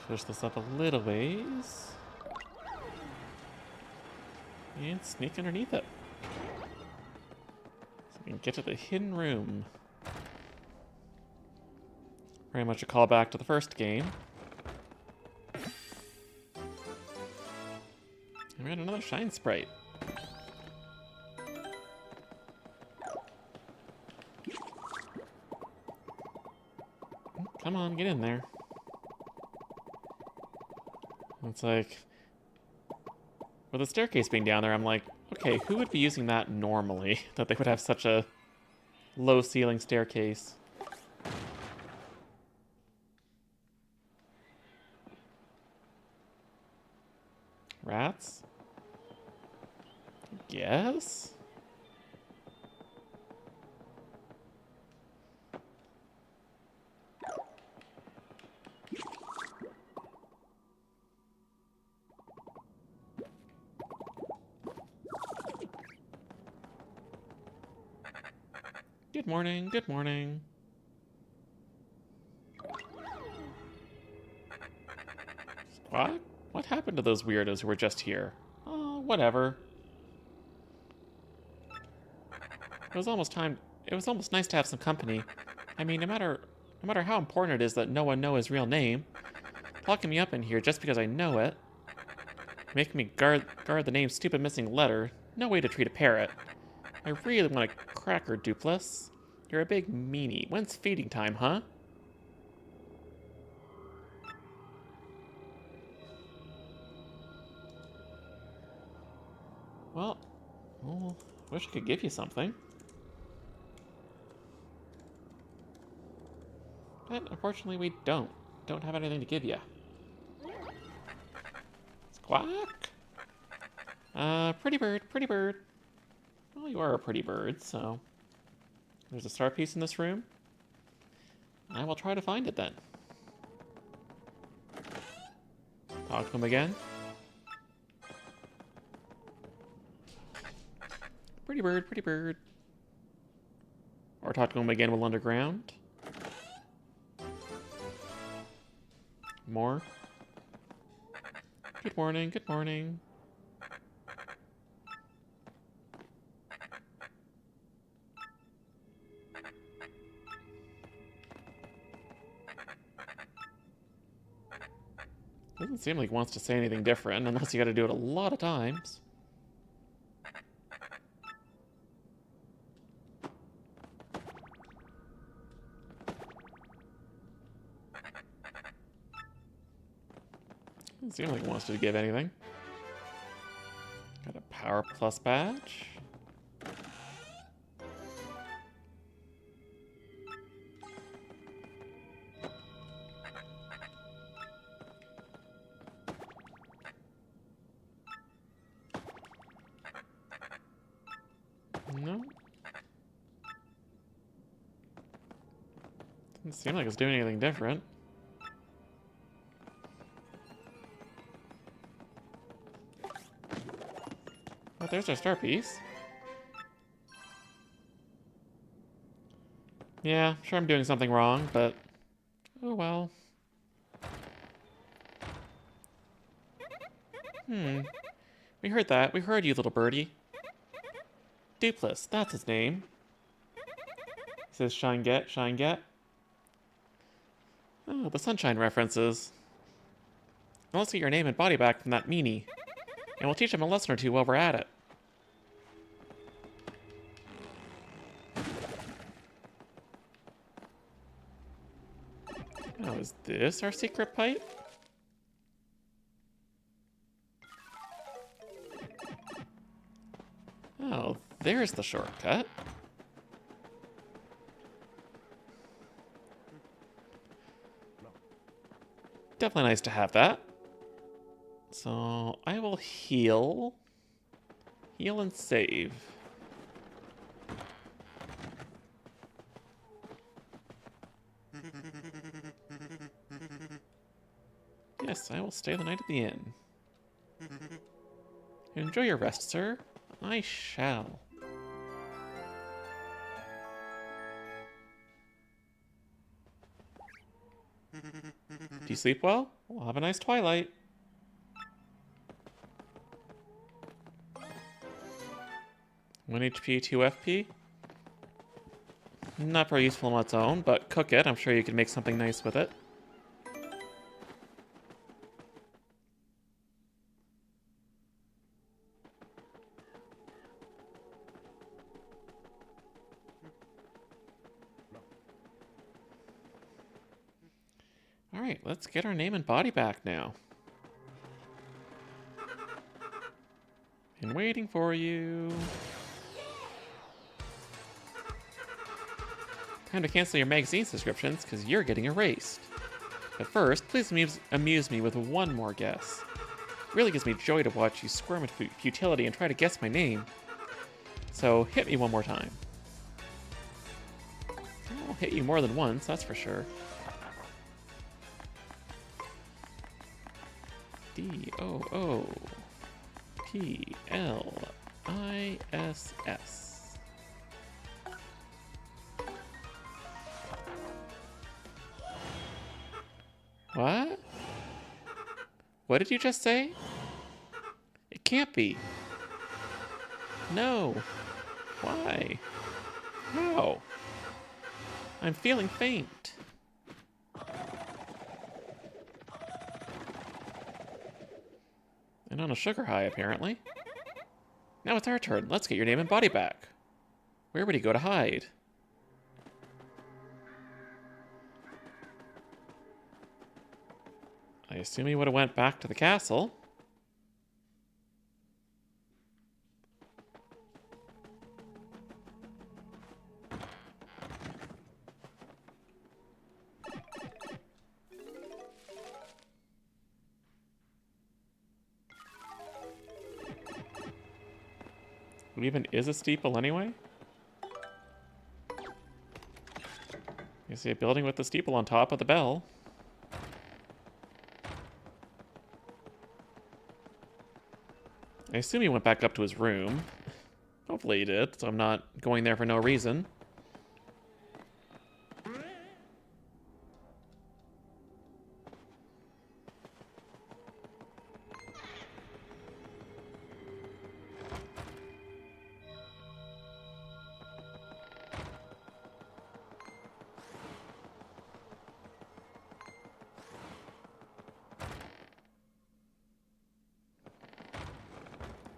Push this up a little ways. And sneak underneath it. So we can get to the hidden room. Very much a callback to the first game. And we had another Shine Sprite. Come on, get in there. It's like, with the staircase being down there, I'm like, okay, who would be using that normally? That they would have such a low ceiling staircase. Rats? Yes? Good morning, good morning. What? What happened to those weirdos who were just here? Oh, whatever. It was almost nice to have some company. I mean, no matter how important it is that no one know his real name, locking me up in here just because I know it, making me guard the name's stupid missing letter, no way to treat a parrot. I really want a cracker, Dupless. You're a big meanie. When's feeding time, huh? Well, wish I could give you something. But unfortunately we don't have anything to give you. Squawk! Pretty bird, pretty bird. Well, you are a pretty bird, so... There's a star piece in this room. I will try to find it then. Talk to him again. Pretty bird, pretty bird. Or talk to him again while underground. More. Good morning, good morning. Doesn't seem like he wants to say anything different, unless you gotta do it a lot of times. Doesn't seem like he wants to give anything. Got a Power Plus badge. No. Doesn't seem like it's doing anything different. But there's our star piece. Yeah, sure I'm doing something wrong, but oh well. We heard that. We heard you, little birdie. Dupless, that's his name. He says shine get, shine get. Oh, the sunshine references. Now let's get your name and body back from that meanie. And we'll teach him a lesson or two while we're at it. Oh, is this our secret pipe? Oh, there's the shortcut. Definitely nice to have that. So, I will heal. Heal and save. Yes, I will stay the night at the inn. Enjoy your rest, sir. I shall. Do you sleep well? Well, have a nice twilight. One HP, 2 FP. Not very useful on its own, but cook it. I'm sure you can make something nice with it. Alright, let's get our name and body back now. Been waiting for you. Time to cancel your magazine subscriptions, because you're getting erased. But first, please amuse me with one more guess. It really gives me joy to watch you squirm with futility and try to guess my name. So, hit me one more time. I'll hit you more than once, that's for sure. D-O-O-P-L-I-S-S. What? What did you just say? It can't be. No. Why? How? I'm feeling faint. And on a sugar high, apparently. Now it's our turn. Let's get your name and body back. Where would he go to hide? I assume he would have went back to the castle. What even is a steeple anyway? You see a building with the steeple on top of the bell. I assume he went back up to his room. Hopefully he did, so I'm not going there for no reason.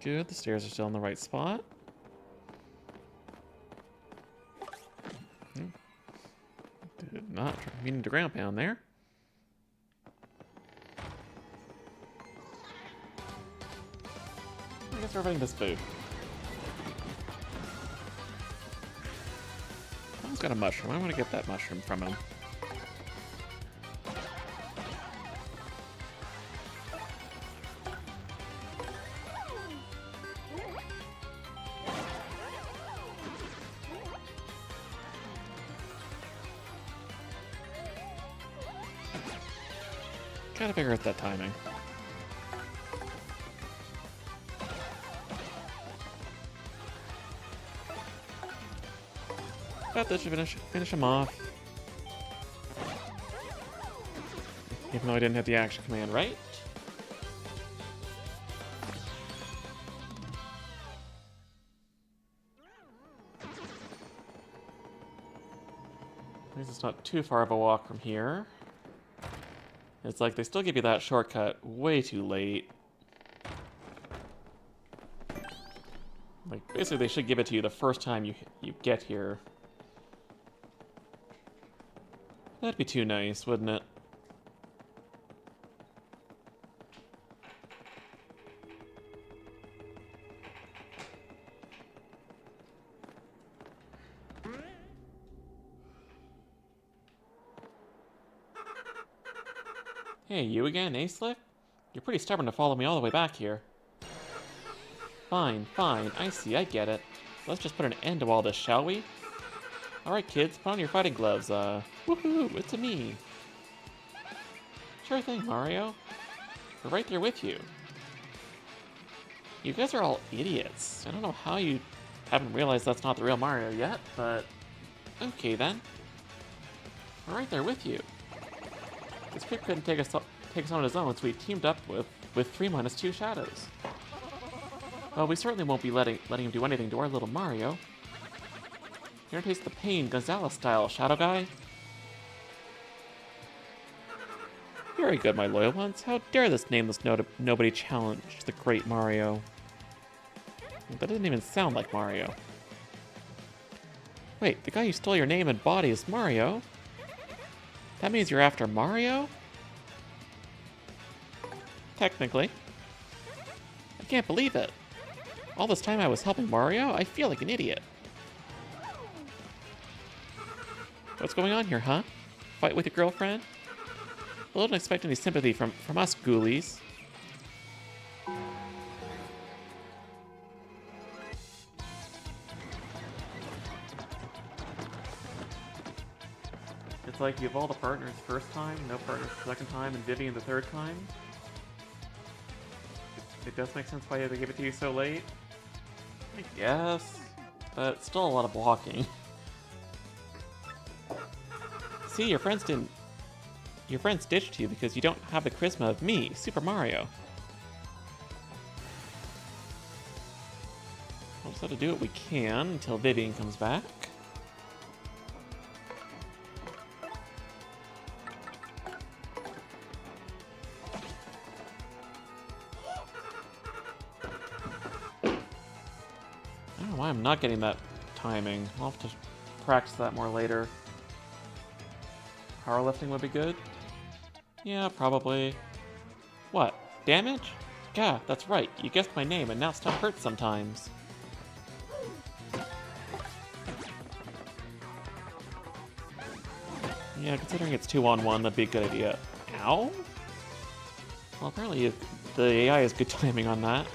Good, the stairs are still in the right spot. Did not mean to ground pound there. I guess we're running this food. Someone's got a mushroom. I want to get that mushroom from him. Gotta figure out that timing. But that should finish him off. Even though I didn't have the action command, right? At least it's not too far of a walk from here. It's like they still give you that shortcut way too late. Like, basically they should give it to you the first time you get here. That'd be too nice, wouldn't it? Hey, you again, eh, Slick? You're pretty stubborn to follow me all the way back here. Fine, fine, I see, I get it. Let's just put an end to all this, shall we? Alright, kids, put on your fighting gloves, woohoo, it's a me. Sure thing, Mario. We're right there with you. You guys are all idiots. I don't know how you haven't realized that's not the real Mario yet, but... Okay, then. We're right there with you. This creep couldn't take us on his own, so we teamed up with 3 minus 2 shadows. Well, we certainly won't be letting him do anything to our little Mario. Here, taste the pain, Gonzalez style, Shadow Guy. Very good, my loyal ones. How dare this nameless nobody challenge the great Mario? That didn't even sound like Mario. Wait, the guy who stole your name and body is Mario? That means you're after Mario? Technically. I can't believe it. All this time I was helping Mario? I feel like an idiot. What's going on here, huh? Fight with your girlfriend? Well, don't expect any sympathy from us, ghoulies. It's like you have all the partners the first time, no partners the second time, and Vivian the third time. It does make sense why they give it to you so late. I guess, but it's still a lot of blocking. See, your friends ditched you because you don't have the charisma of me, Super Mario. We'll just have to do what we can until Vivian comes back. I don't know why I'm not getting that timing. I'll have to practice that more later. Powerlifting would be good? Yeah, probably. What? Damage? Yeah, that's right. You guessed my name and now stuff hurts sometimes. Yeah, considering it's 2-on-1, that'd be a good idea. Ow? Well, apparently the AI has good timing on that.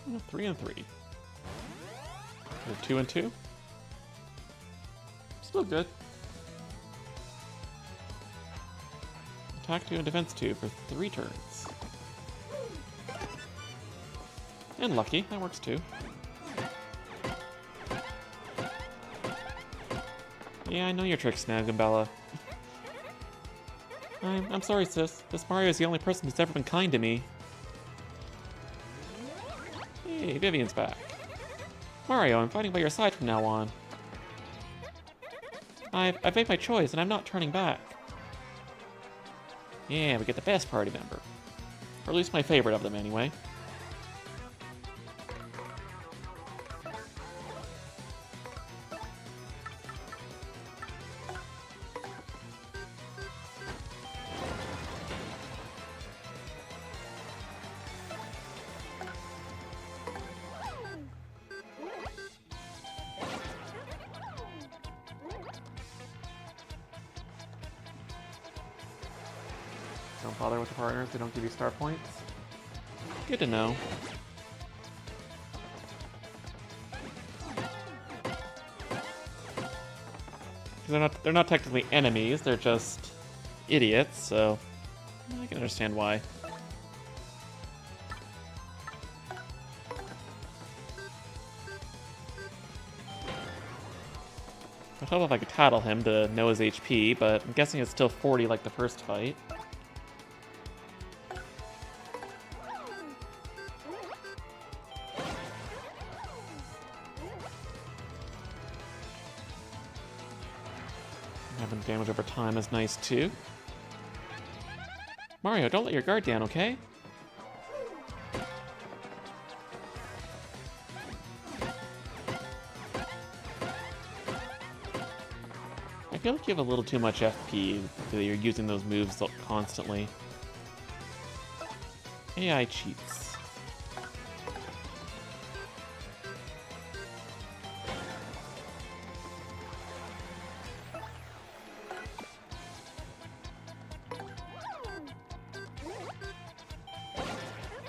Oh, 3 and 3. Or 2 and 2? Still good. Attack 2 and defense 2 for 3 turns. And lucky, that works too. Yeah, I know your tricks now, Gambella. I'm sorry, sis. This Mario is the only person who's ever been kind to me. Hey, Vivian's back. Mario, I'm fighting by your side from now on. I've made my choice, and I'm not turning back. Yeah, we get the best party member. Or at least my favorite of them, anyway. Don't bother with the partners, they don't give you star points. Good to know. They're not technically enemies, they're just idiots, so I can understand why. I'd hope if I could tattle him to know his HP, but I'm guessing it's still 40 like the first fight. Having damage over time is nice too. Mario, don't let your guard down, okay? I feel like you have a little too much FP, that you're using those moves constantly. AI cheats.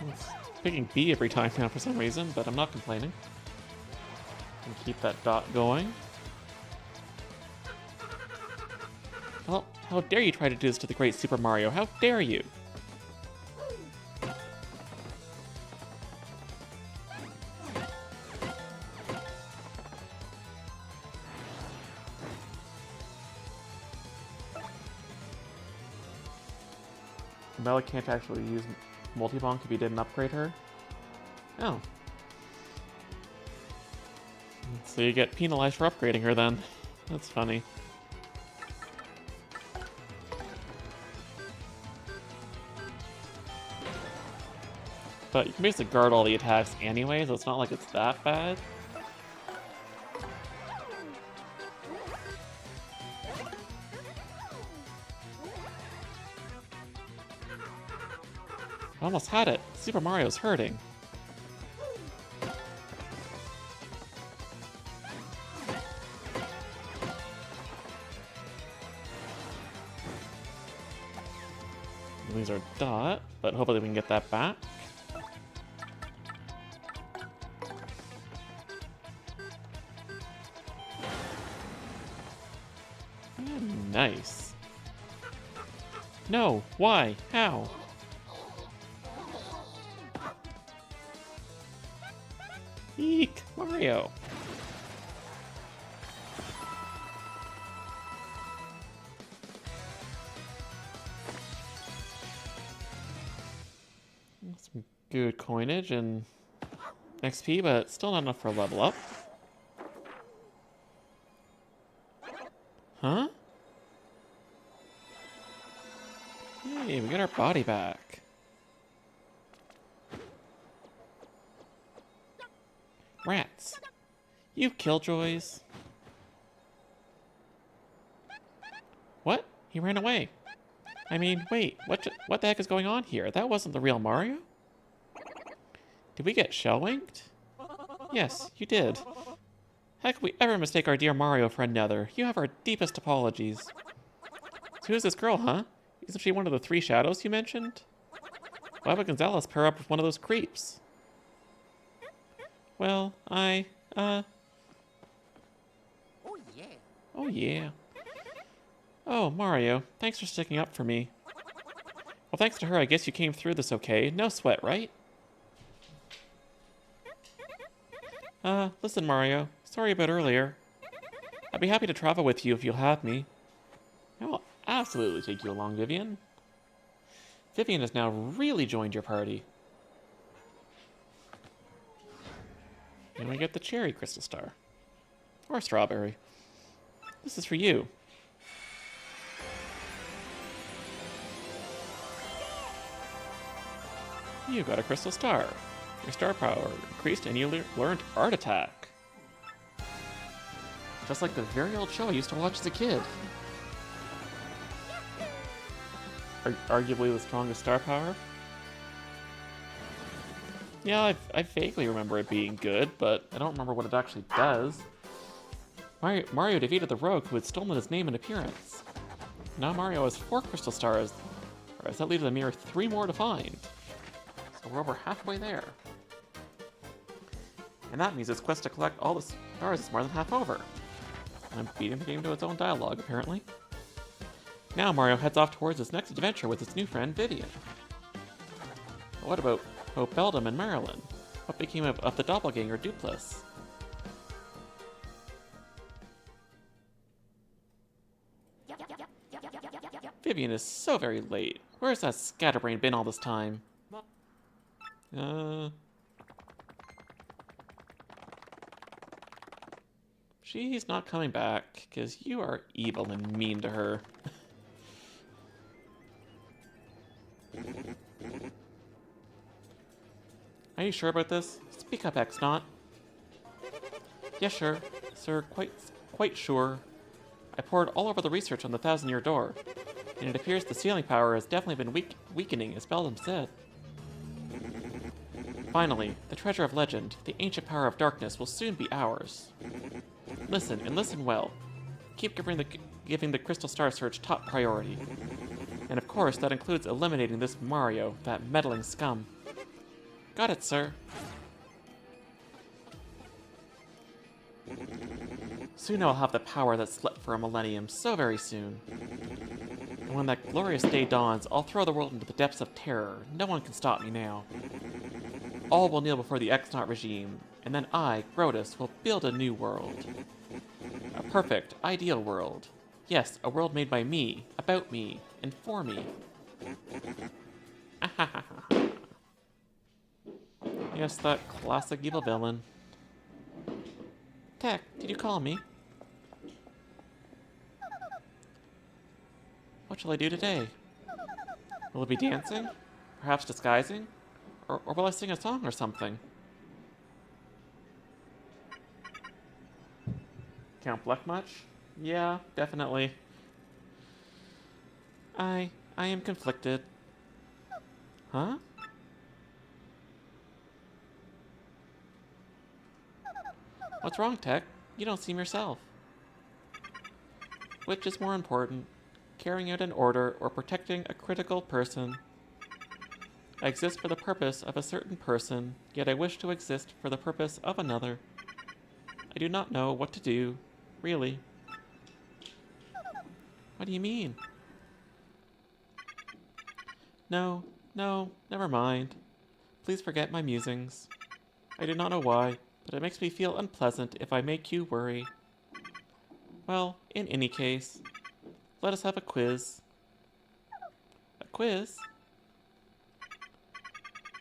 It's picking B every time now for some reason, but I'm not complaining. And keep that dot going. Well, how dare you try to do this to the great Super Mario? How dare you? Bella can't actually use multi-bonk if you didn't upgrade her? Oh. So you get penalized for upgrading her then. That's funny. But you can basically guard all the attacks anyway, so it's not like it's that bad. I almost had it. Super Mario's hurting. These are dot, but hopefully we can get that back. Nice. No, why? How? Eek, Mario. Some good coinage and XP, but still not enough for a level up. Huh? Hey, we got our body back. Rats. You killjoys. What? He ran away. I mean, wait, what the heck is going on here? That wasn't the real Mario? Did we get shell-winked? Yes, you did. How could we ever mistake our dear Mario for another? You have our deepest apologies. So who's this girl, huh? Isn't she one of the three shadows you mentioned? Why would Gonzalez pair up with one of those creeps? Well, Oh yeah. Oh yeah. Oh, Mario, thanks for sticking up for me. Well, thanks to her, I guess you came through this okay. No sweat, right? Listen, Mario. Sorry about earlier. I'd be happy to travel with you if you'll have me. I will absolutely take you along, Vivian. Vivian has now really joined your party. And we get the cherry crystal star. Or strawberry. This is for you. You got a crystal star. Your star power increased and you learned Art Attack. Just like the very old show I used to watch as a kid. Arguably the strongest star power. Yeah, I vaguely remember it being good, but I don't remember what it actually does. Mario defeated the rogue who had stolen his name and appearance. Now Mario has 4 crystal stars, whereas that leaves a mere 3 more to find. So we're over halfway there. And that means his quest to collect all the stars is more than half over. I'm beating the game to its own dialogue, apparently. Now Mario heads off towards his next adventure with his new friend Vivian. But what about Hope Beldam and Marilyn? What became of the doppelganger Dupless? Vivian is so very late. Where's that scatterbrain been all this time? She's not coming back, because you are evil and mean to her. Are you sure about this? Speak up, X-Not. Yes, sure. Sir, quite sure. I poured all over the research on the Thousand-Year Door, and it appears the sealing power has definitely been weakening, as Beldam said. Finally, the treasure of legend, the ancient power of darkness, will soon be ours. Listen, and listen well. Keep giving the Crystal Star Search top priority. And of course, that includes eliminating this Mario, that meddling scum. Got it, sir. Soon I'll have the power that slept for a millennium, so very soon. And when that glorious day dawns, I'll throw the world into the depths of terror. No one can stop me now. All will kneel before the X-Naut regime, and then I, Grotus, will build a new world. A perfect, ideal world. Yes, a world made by me, about me, and for me. Yes, that classic evil villain. Tech, did you call me? What shall I do today? Will it be dancing? Perhaps disguising? Or will I sing a song or something? Count Bluck much? Yeah, definitely. I am conflicted. Huh? What's wrong, Tech? You don't seem yourself. Which is more important, carrying out an order or protecting a critical person? I exist for the purpose of a certain person, yet I wish to exist for the purpose of another. I do not know what to do, really. What do you mean? No, never mind. Please forget my musings. I do not know why, but it makes me feel unpleasant if I make you worry. Well, in any case, let us have a quiz. A quiz?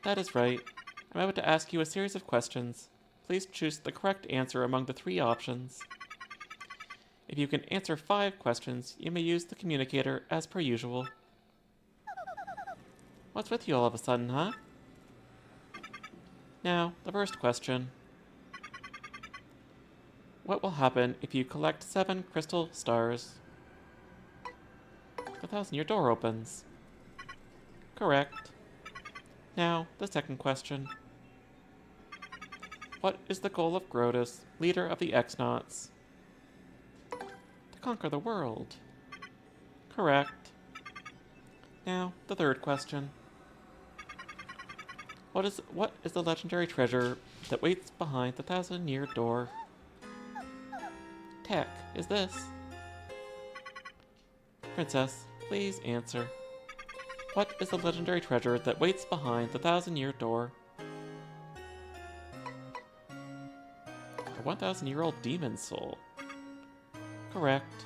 That is right. I'm about to ask you a series of questions. Please choose the correct answer among the 3 options. If you can answer 5 questions, you may use the communicator as per usual. What's with you all of a sudden, huh? Now, the first question. What will happen if you collect 7 crystal stars? The Thousand-Year Door opens. Correct. Now, the second question. What is the goal of Grotus, leader of the X-Nauts? To conquer the world. Correct. Now, the third question. What is the legendary treasure that waits behind the Thousand-Year Door? Tech, is this? Princess, please answer. What is the legendary treasure that waits behind the Thousand-Year Door? A 1,000-year-old demon soul. Correct.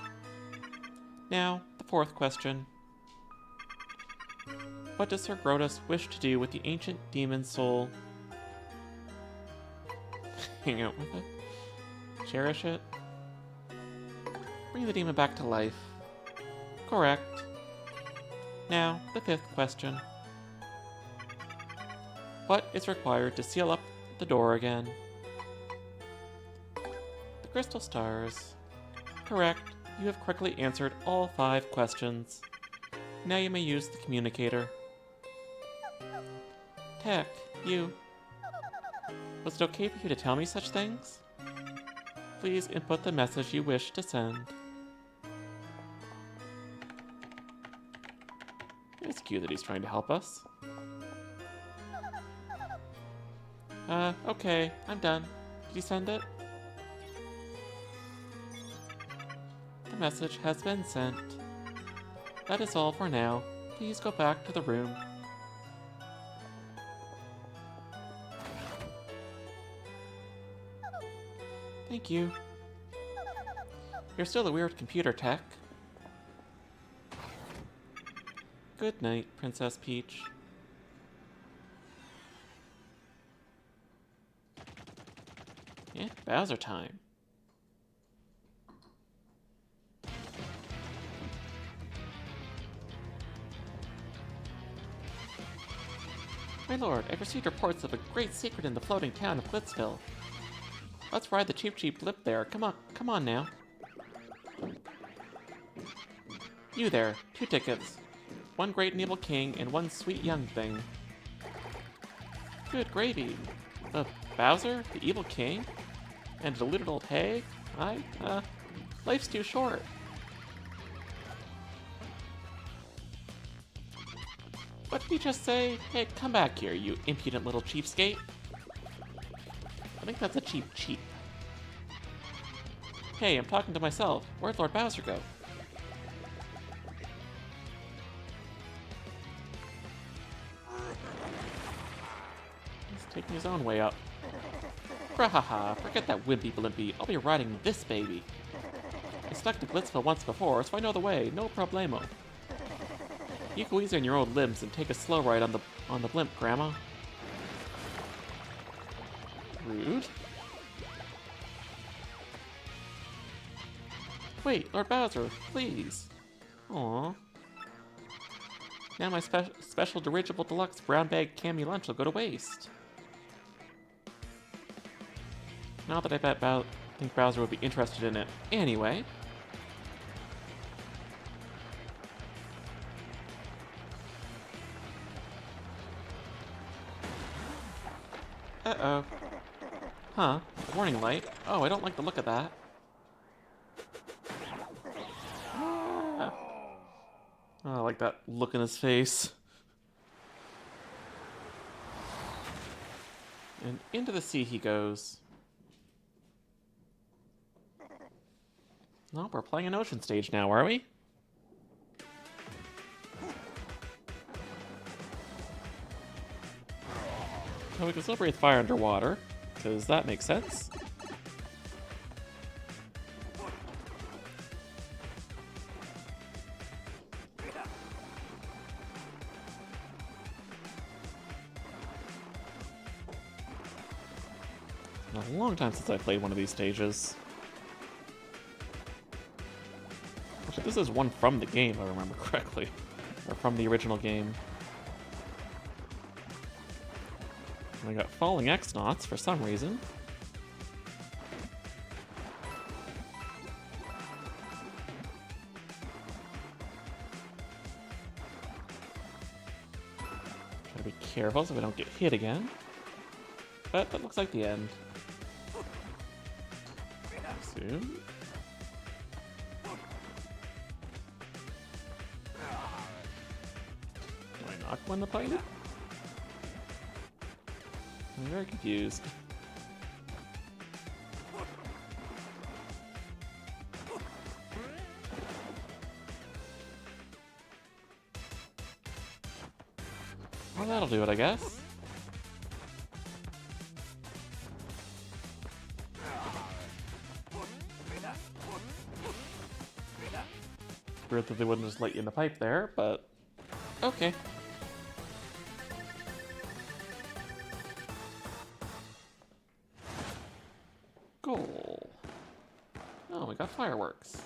Now, the fourth question. What does Sir Grotus wish to do with the ancient demon soul? Hang out with it? Cherish it? Bring the demon back to life. Correct. Now, the fifth question. is required to seal up the door again. The crystal stars. Correct. You have correctly answered all 5 questions. Now you may use the communicator. Tech, you. Was it okay for you to tell me such things? Please input the message you wish to send. It's cute that he's trying to help us. Okay, I'm done. Did you send it? The message has been sent. That is all for now. Please go back to the room. Thank you. You're still a weird computer tech. Good night, Princess Peach. Yeah, Bowser time. My lord, I've received reports of a great secret in the floating town of Blitzville. Let's ride the cheap blimp there. Come on now. You there, 2 tickets. 1 great and evil king and 1 sweet young thing. Good gravy. Bowser, the evil king? And a deluded old hag? Life's too short. What did he just say? Hey, come back here, you impudent little cheapskate. I think that's a cheap. Hey, I'm talking to myself. Where'd Lord Bowser go? He's taking his own way up. Grahaha, forget that wimpy blimpy. I'll be riding this baby. I stuck to Glitzville once before, so I know the way. No problemo. You go easy on your old limbs and take a slow ride on the blimp, Grandma. Rude. Wait, Lord Bowser, please. Aww. Now my special dirigible deluxe brown bag cami lunch will go to waste. Not that I think Bowser would be interested in it anyway. Uh-oh. Huh, warning light. Oh, I don't like the look of that. Ah. Oh, I like that look in his face. And into the sea he goes. No, we're playing an ocean stage now, are we? So we can still breathe fire underwater, because that makes sense. It's been a long time since I played one of these stages. Actually, this is one from the game, if I remember correctly. Or from the original game. I got falling X-Nauts for some reason. Gotta be careful so we don't get hit again. But that looks like the end. Soon. Do I not win the fight? I'm very confused. Well, that'll do it, I guess. Weird that they wouldn't just let you in the pipe there, but okay. Goal. Oh, we got fireworks.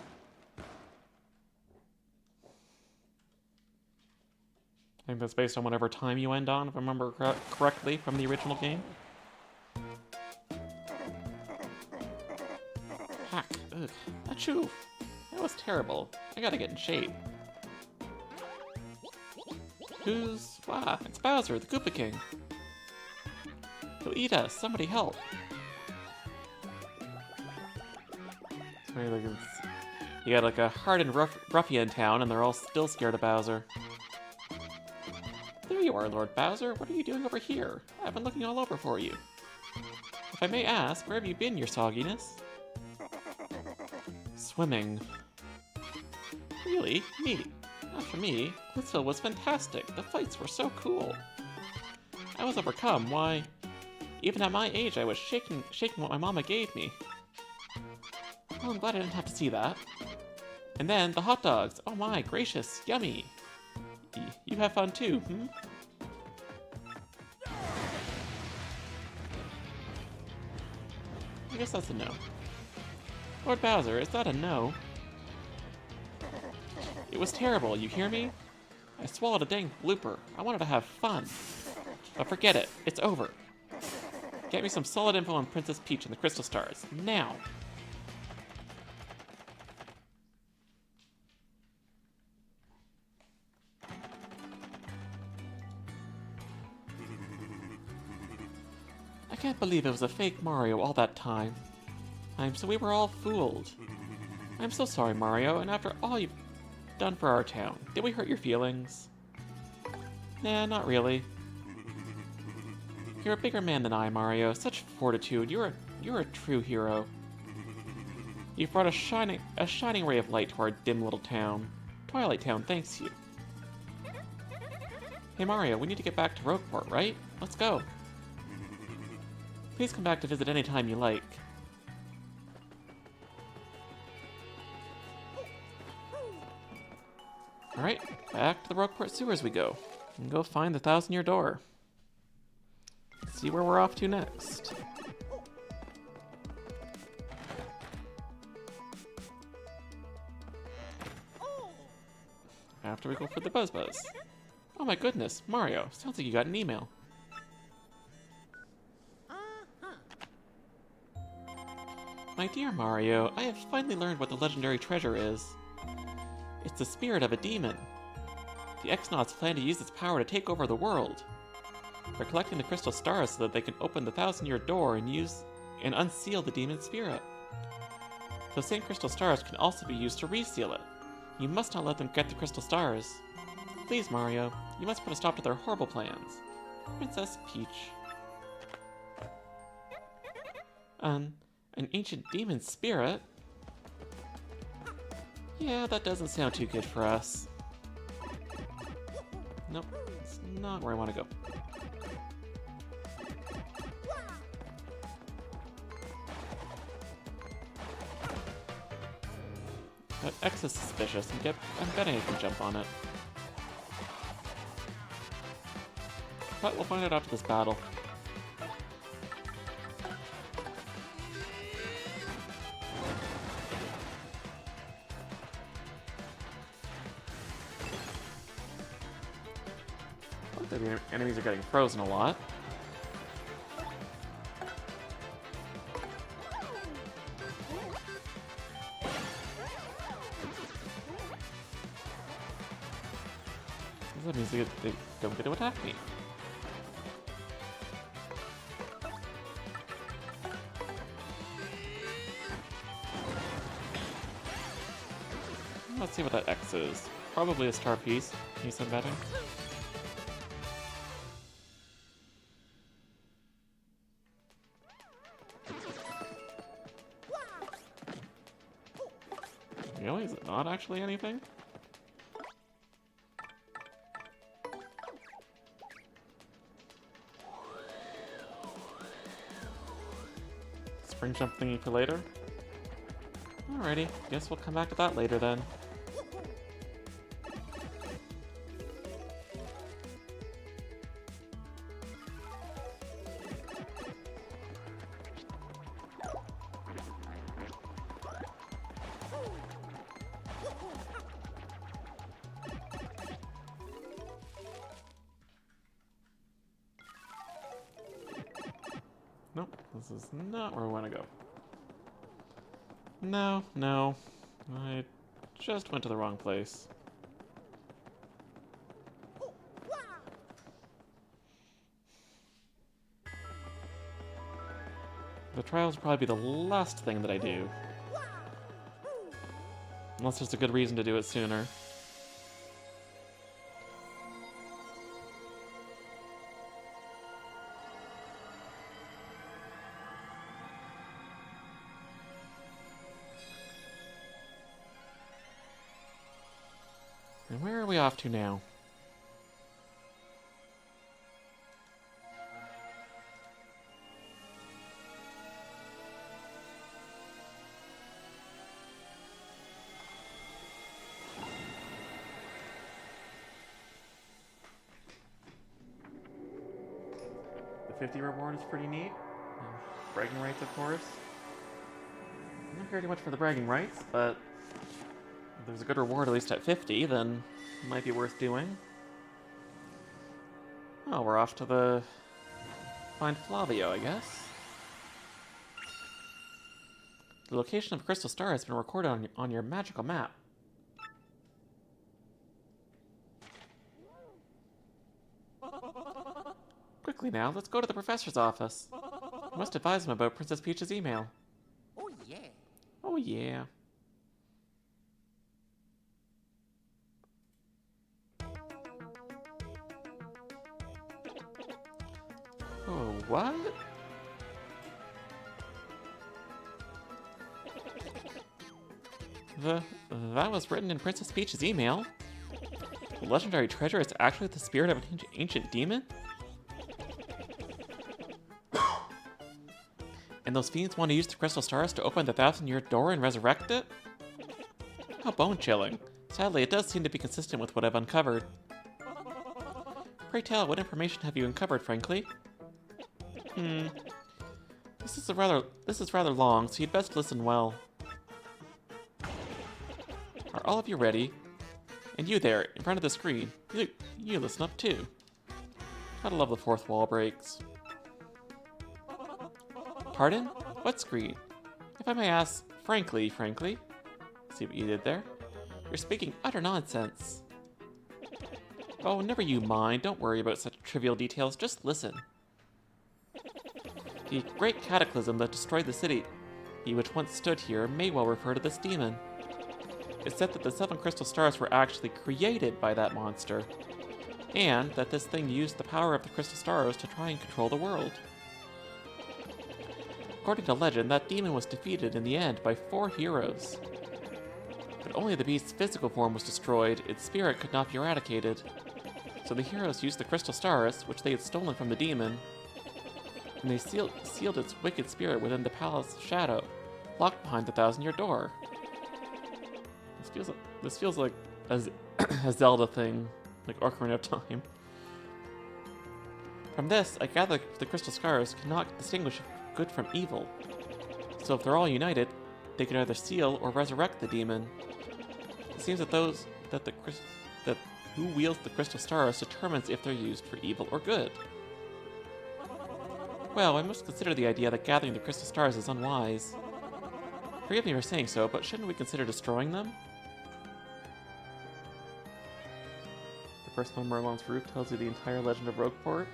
I think that's based on whatever time you end on, if I remember correctly from the original game. Hack. Ugh. Achoo! That was terrible. I gotta get in shape. Wow, it's Bowser, the Koopa King. He'll eat us. Somebody help. You got like a hardened ruffian town, and they're all still scared of Bowser. There you are, Lord Bowser. What are you doing over here? I've been looking all over for you. If I may ask, where have you been, your sogginess? Swimming. Really? Neat. As for me, Blissville was fantastic. The fights were so cool. I was overcome. Why, even at my age, I was shaking what my mama gave me. Oh, I'm glad I didn't have to see that. And then the hot dogs. Oh my gracious, yummy. You have fun too, hmm? I guess that's a no. Lord Bowser, is that a no? It was terrible, you hear me? I swallowed a dang blooper. I wanted to have fun. But forget it, it's over. Get me some solid info on Princess Peach and the Crystal Stars, now! I can't believe it was a fake Mario all that time. So we were all fooled. I'm so sorry, Mario, and after all you've done for our town, did we hurt your feelings? Nah, not really. You're a bigger man than I, Mario. Such fortitude. You're a true hero. You've brought a shining ray of light to our dim little town. Twilight Town thanks you. Hey Mario, we need to get back to Rogueport, right? Let's go. Please come back to visit anytime you like. Alright, back to the Rogueport sewers we go. And go find the 1,000-year door. See where we're off to next. After we go for the Buzz Buzz. Oh my goodness, Mario, sounds like you got an email. My dear Mario, I have finally learned what the legendary treasure is. It's the spirit of a demon. The X-Nauts plan to use its power to take over the world. They're collecting the crystal stars so that they can open the 1,000-year door and unseal the demon's spirit. Those same crystal stars can also be used to reseal it. You must not let them get the crystal stars. Please, Mario, you must put a stop to their horrible plans. Princess Peach. An ancient demon spirit? Yeah, that doesn't sound too good for us. Nope, it's not where I want to go. That X is suspicious. I'm betting I can jump on it. But we'll find out after this battle. The enemies are getting frozen a lot. That means they don't get to attack me. Let's see what that X is. Probably a star piece. Need some betting. Really? Is it not actually anything? Spring jump thingy for later? Alrighty, guess we'll come back to that later then. This is not where I want to go. No, no. I just went to the wrong place. The trials will probably be the last thing that I do. Unless there's a good reason to do it sooner. And where are we off to now? The 50 reward is pretty neat. Bragging rights, of course. I'm not very much for the bragging rights, but if there's a good reward at least at 50, then it might be worth doing. Oh, we're off to the... find Flavio, I guess. The location of Crystal Star has been recorded on your magical map. Quickly now, let's go to the professor's office. I must advise him about Princess Peach's email. Oh yeah. Oh yeah. Oh, what? That was written in Princess Peach's email? The legendary treasure is actually the spirit of an ancient demon? And those fiends want to use the crystal stars to open the 1,000-year door and resurrect it? How bone-chilling. Sadly, it does seem to be consistent with what I've uncovered. Pray tell, what information have you uncovered, frankly? This is rather long, so you'd best listen well. Are all of you ready? And you there, in front of the screen, you listen up too. Gotta love the fourth wall breaks. Pardon? What screen? If I may ask, frankly. See what you did there? You're speaking utter nonsense. Oh, never you mind. Don't worry about such trivial details. Just listen. The great cataclysm that destroyed the city, which once stood here, may well refer to this demon. It's said that the 7 crystal stars were actually created by that monster, and that this thing used the power of the crystal stars to try and control the world. According to legend, that demon was defeated in the end by 4 heroes. But only the beast's physical form was destroyed, its spirit could not be eradicated. So the heroes used the crystal stars, which they had stolen from the demon, and they sealed its wicked spirit within the palace shadow, locked behind the 1,000-year door. This feels like a Zelda thing, like Ocarina of Time. From this, I gather the crystal stars cannot distinguish good from evil. So if they're all united, they can either seal or resurrect the demon. It seems that who wields the crystal stars determines if they're used for evil or good. Well, I must consider the idea that gathering the crystal stars is unwise. Forgive me for saying so, but shouldn't we consider destroying them? The person on Merlon's roof tells you the entire legend of Rogueport.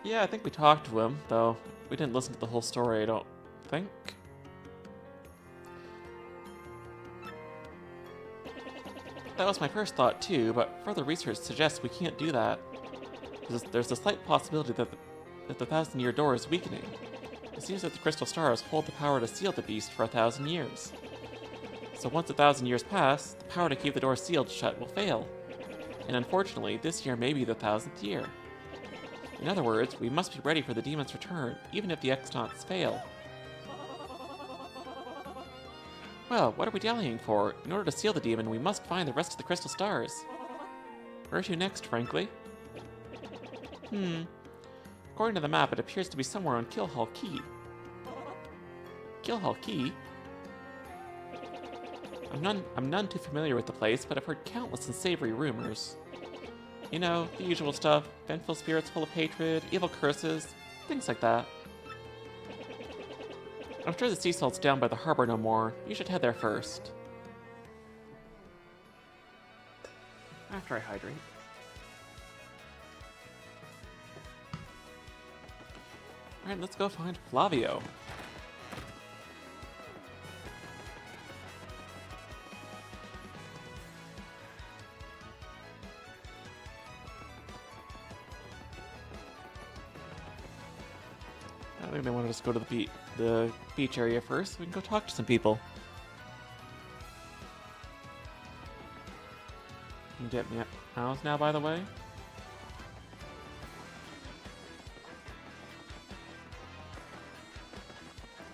Yeah, I think we talked to him, though we didn't listen to the whole story, I don't think. That was my first thought too, but further research suggests we can't do that. There's a slight possibility that the 1,000-year door is weakening. It seems that the crystal stars hold the power to seal the beast for 1,000 years. So once 1,000 years pass, the power to keep the door sealed shut will fail. And unfortunately, this year may be the 1,000th year. In other words, we must be ready for the demon's return, even if the extants fail. Well, what are we dallying for? In order to seal the demon, we must find the rest of the crystal stars. Where to next, frankly? According to the map, it appears to be somewhere on Killhall Key. Killhall Key? I'm none too familiar with the place, but I've heard countless unsavory rumors. You know, the usual stuff. Vengeful spirits full of hatred, evil curses, things like that. I'm sure the sea salt's down by the harbor no more. You should head there first. After I hydrate. Alright, let's go find Flavio. I think they wanted us to go to the beach area first so we can go talk to some people. You can get me house now, by the way.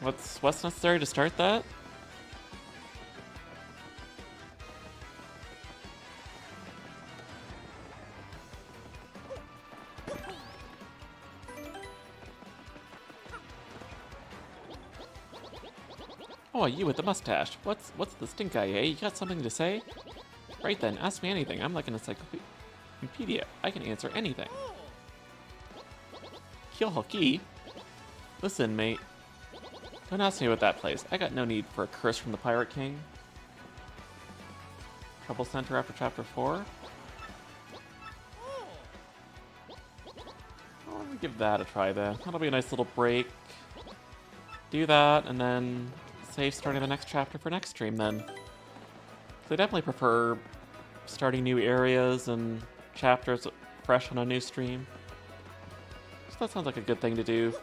What's necessary to start that? Oh, you with the mustache. What's the stink eye, eh? You got something to say? Right then, ask me anything. I'm like an encyclopedia. I can answer anything. Kyohoki? Listen, mate. Don't ask me about that place. I got no need for a curse from the Pirate King. Trouble Center after Chapter 4? Oh, let me give that a try then. That'll be a nice little break. Do that, and then save starting the next chapter for next stream then. So I definitely prefer starting new areas and chapters fresh on a new stream. So that sounds like a good thing to do.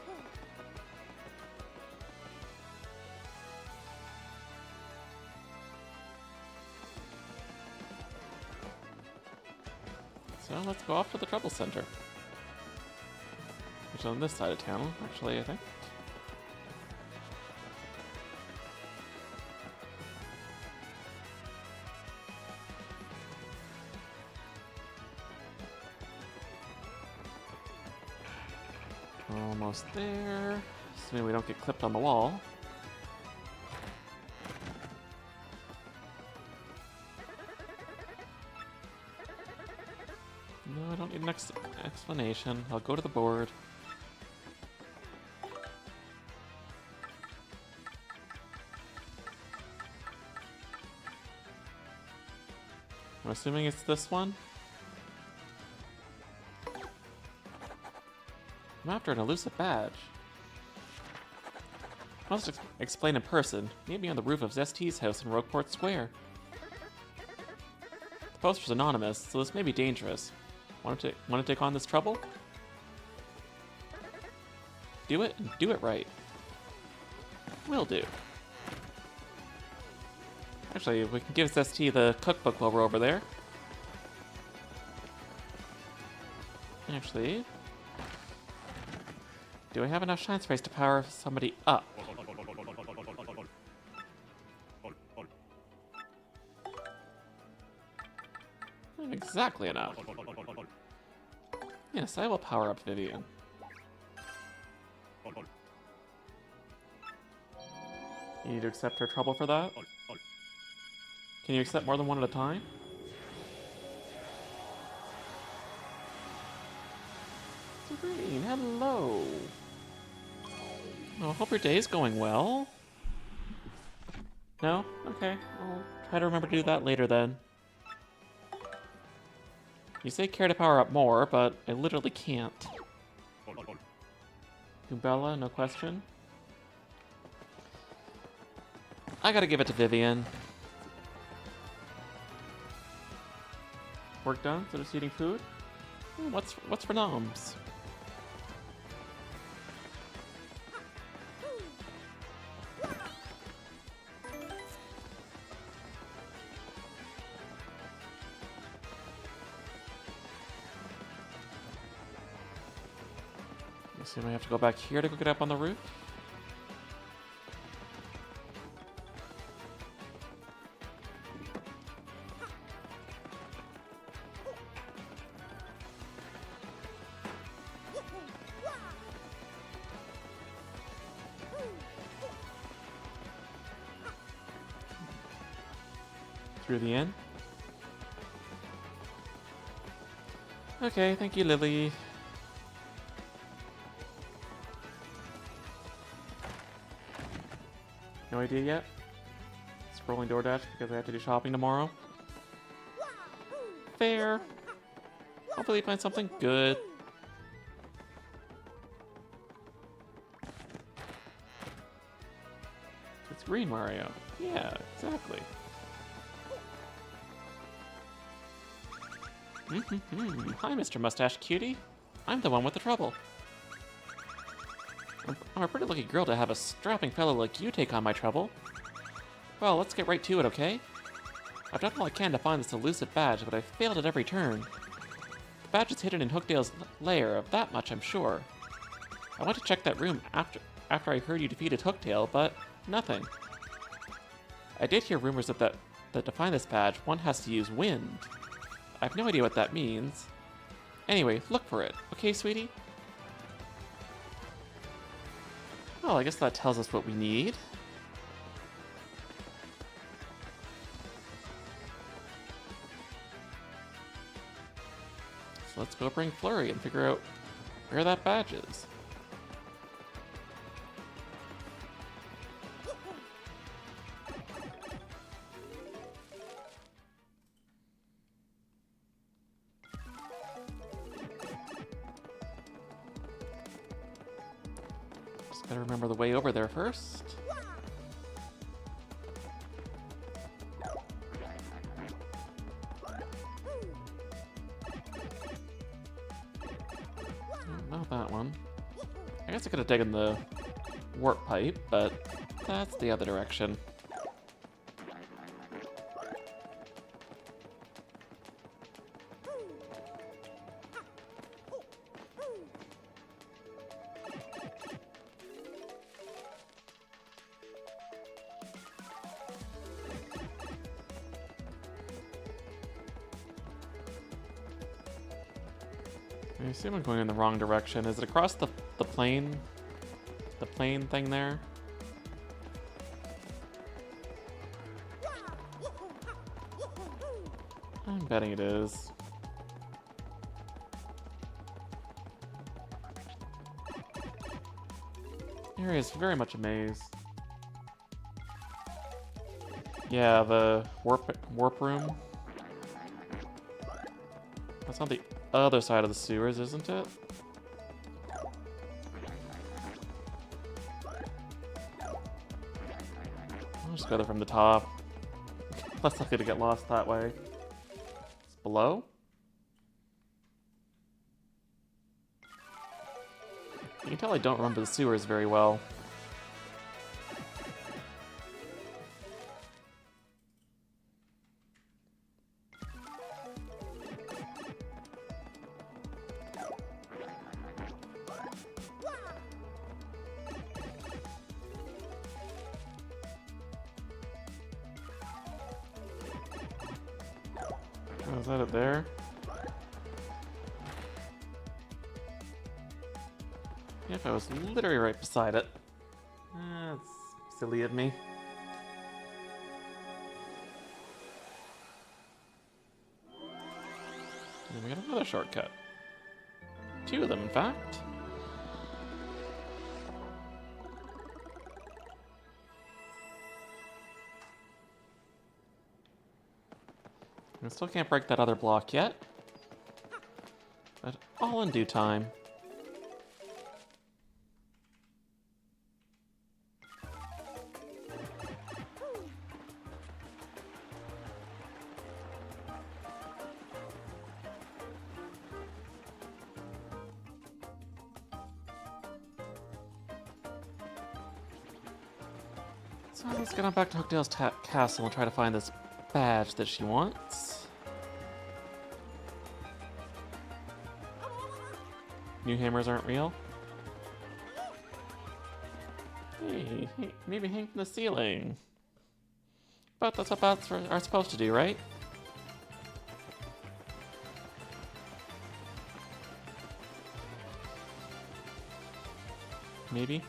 So let's go off to the Trouble Center. Which is on this side of town, actually, I think. Almost there. Assuming we don't get clipped on the wall. No, I don't need an explanation. I'll go to the board. I'm assuming it's this one. I'm after an elusive badge. I must explain in person. Meet me on the roof of Zest's house in Rogueport Square. The poster's anonymous, so this may be dangerous. Want to take on this trouble? Do it, and do it right. Will do. Actually, we can give Zest the cookbook while we're over there. Actually, do I have enough shine space to power somebody up? Not exactly enough. Yes, I will power up Vivian. You need to accept her trouble for that? Can you accept more than one at a time? Green, hello. Oh, hope your day's going well. No? Okay, I'll try to remember to do that later then. You say care to power up more, but I literally can't. Ubella, no question. I gotta give it to Vivian. Work done? So just eating food? What's for noms? Assume I have to go back here to go get up on the roof. Through the inn. Okay, thank you, Lily. No idea yet? Scrolling DoorDash because I have to do shopping tomorrow. Fair. Hopefully find something good. It's green Mario. Yeah, exactly. Hi, Mr. Mustache Cutie. I'm the one with the trouble. I'm a pretty lucky girl to have a strapping fellow like you take on my trouble. Well, let's get right to it, okay? I've done all I can to find this elusive badge, but I've failed at every turn. The badge is hidden in Hookdale's lair, of that much I'm sure. I went to check that room after I heard you defeated Hooktail, but nothing. I did hear rumors that to find this badge, one has to use wind. I have no idea what that means. Anyway, look for it, okay, sweetie? Well, I guess that tells us what we need. So let's go bring Flurry and figure out where that badge is. Just gotta remember the way over there first. Not that one. I guess I could have taken the warp pipe, but that's the other direction. I assume I'm going in the wrong direction. Is it across the plane? The plane thing there? I'm betting it is. Area is very much a maze. Yeah, the warp room. That's on the other side of the sewers, isn't it? I'll just go there from the top. Less likely to get lost that way. It's below? You can tell I don't remember the sewers very well. Oh, is that it there? Yep, I was literally right beside it. That's silly of me. And we got another shortcut. 2 of them, in fact. I still can't break that other block yet. But all in due time. So let's get on back to Hookdale's castle and try to find this badge that she wants. New hammers aren't real? Hey, maybe hang from the ceiling. But that's what bats are supposed to do, right? Maybe?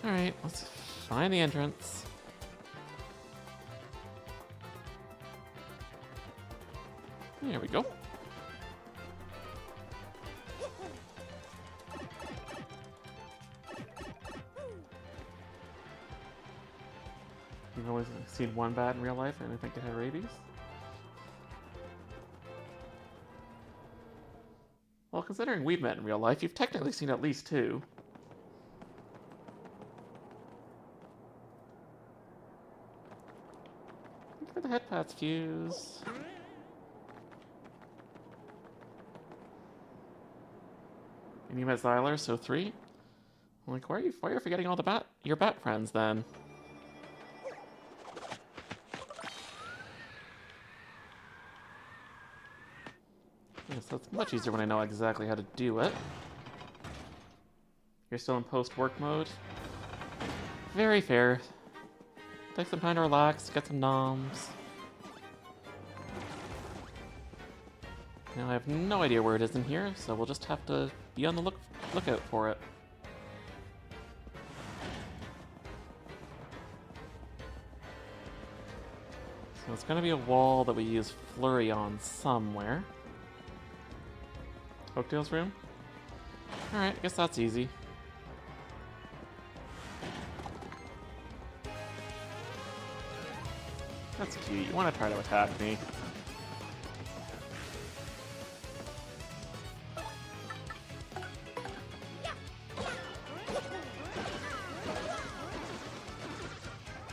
Alright, let's Find the entrance. There we go. You've only seen one bat in real life and I think it had rabies? Well, considering we've met in real life, you've technically seen at least two. Look for the head pads fuse. And you met Xyler, so 3? I'm like, why are you forgetting all your bat friends then? Yes, that's much easier when I know exactly how to do it. You're still in post-work mode? Very fair. Take some time to relax, get some noms. Now I have no idea where it is in here, so we'll just have to be on the lookout for it. So it's gonna be a wall that we use Flurry on somewhere. Oakdale's room? Alright, I guess that's easy. That's cute. You want to try to attack me.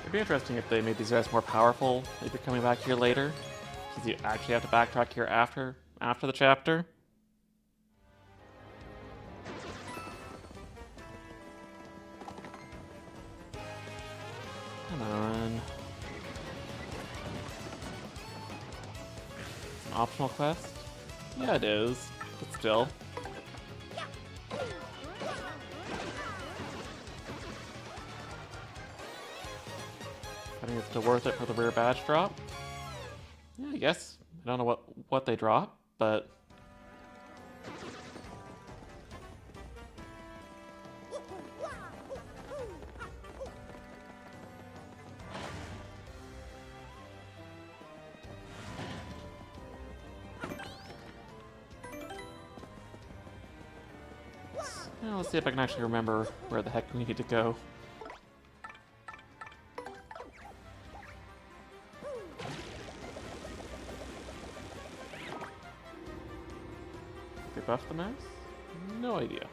It'd be interesting if they made these guys more powerful, if you're coming back here later. Because you actually have to backtrack here after the chapter. Come on. It's an optional quest? Yeah, it is. But still. I think it's still worth it for the rare badge drop. Yeah, I guess. I don't know what they drop, but... Well, let's see if I can actually remember where the heck we need to go. They buffed the mouse? No idea.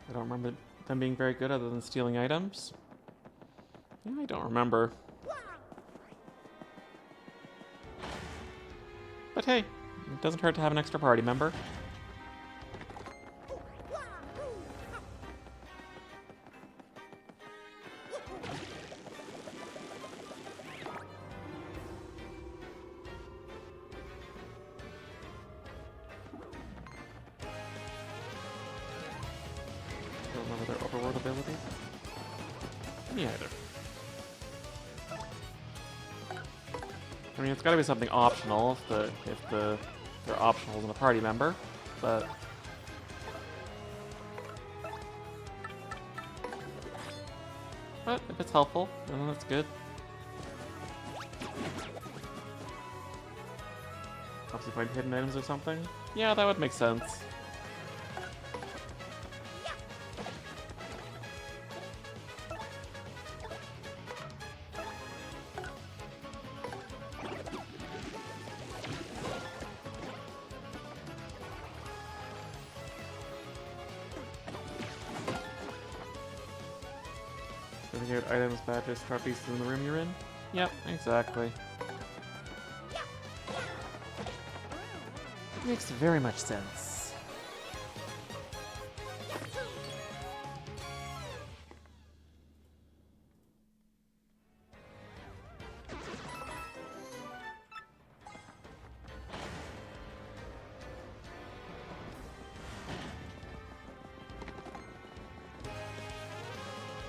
I don't remember them being very good other than stealing items. Yeah, I don't remember. But hey, it doesn't hurt to have an extra party member. Don't remember their overworld ability? Me either. I mean, it's got to be something optional if they're optional as a party member, but if it's helpful, then that's good. Obviously, find hidden items or something. Yeah, that would make sense. Get items, badges, trophies in the room you're in? Yep, exactly. Makes very much sense.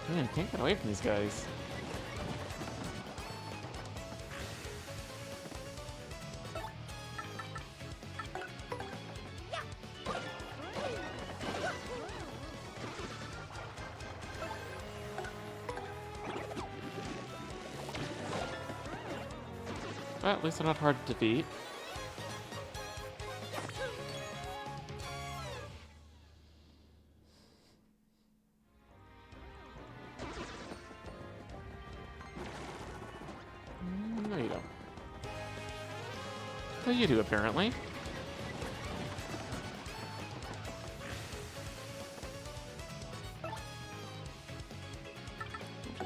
Man, can't get away from these guys. Well, at least they're not hard to defeat. No, you don't. Well, you do, apparently.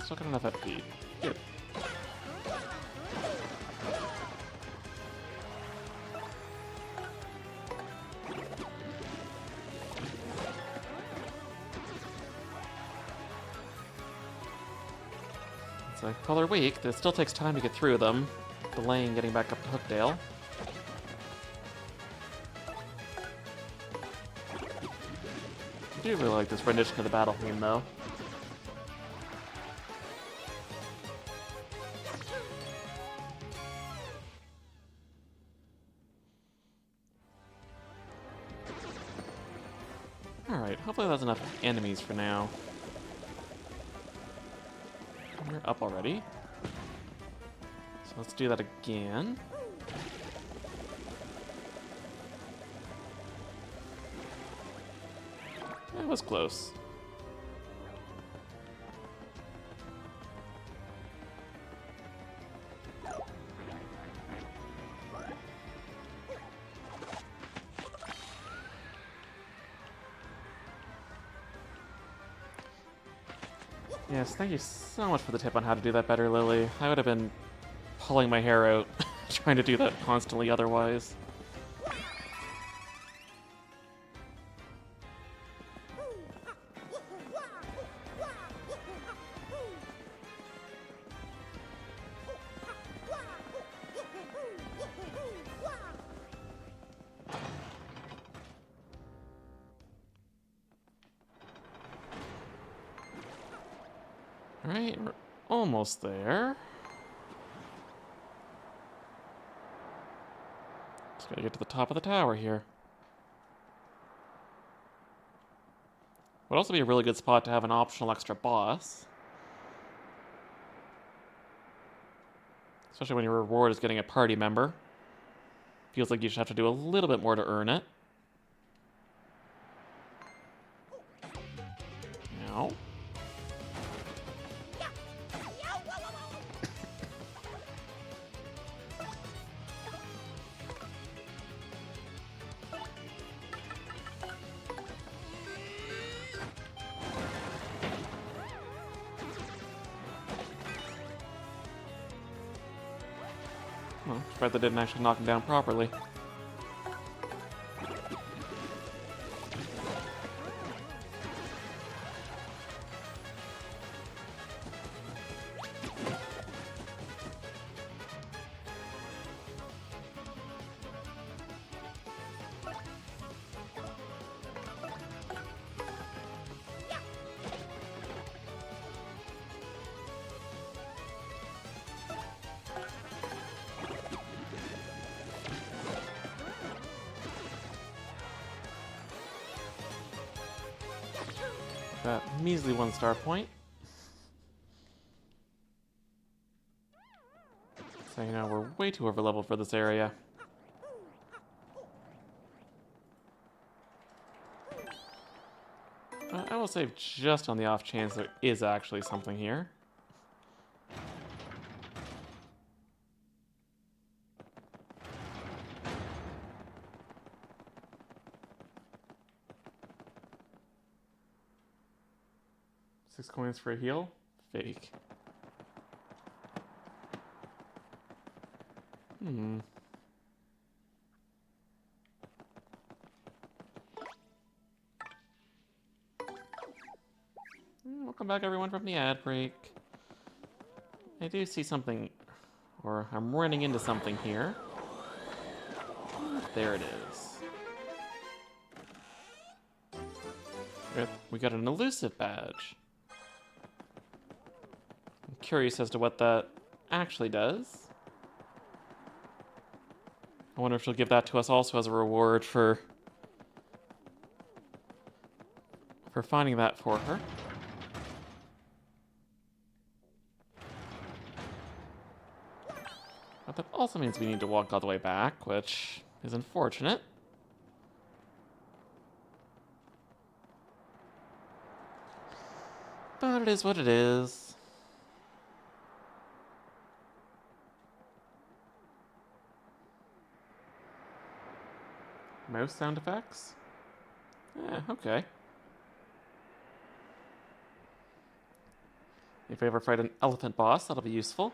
Still got enough FP. Good. It's like, well, they're weak. It still takes time to get through them. Delaying getting back up to Hookdale. I do really like this rendition of the battle theme, though. Alright, hopefully that's enough enemies for now. You're up already. So let's do that again. That was close. Yes, thank you so much for the tip on how to do that better, Lily. I would have been pulling my hair out trying to do that constantly otherwise. Alright, we're almost there. Just gotta get to the top of the tower here. Would also be a really good spot to have an optional extra boss. Especially when your reward is getting a party member. Feels like you should have to do a little bit more to earn it. Now. Well, surprised they didn't actually knock him down properly. That measly 1-star point. So, you know, we're way too overleveled for this area. I will save just on the off chance there is actually something here. Six coins for a heal? Fake. Welcome back, everyone, from the ad break. I do see something, or I'm running into something here. There it is. We got an elusive badge. curious as to what that actually does. I wonder if she'll give that to us also as a reward for finding that for her. But that also means we need to walk all the way back, which is unfortunate. But it is what it is. Mouse sound effects? Okay. If we ever fight an elephant boss, that'll be useful.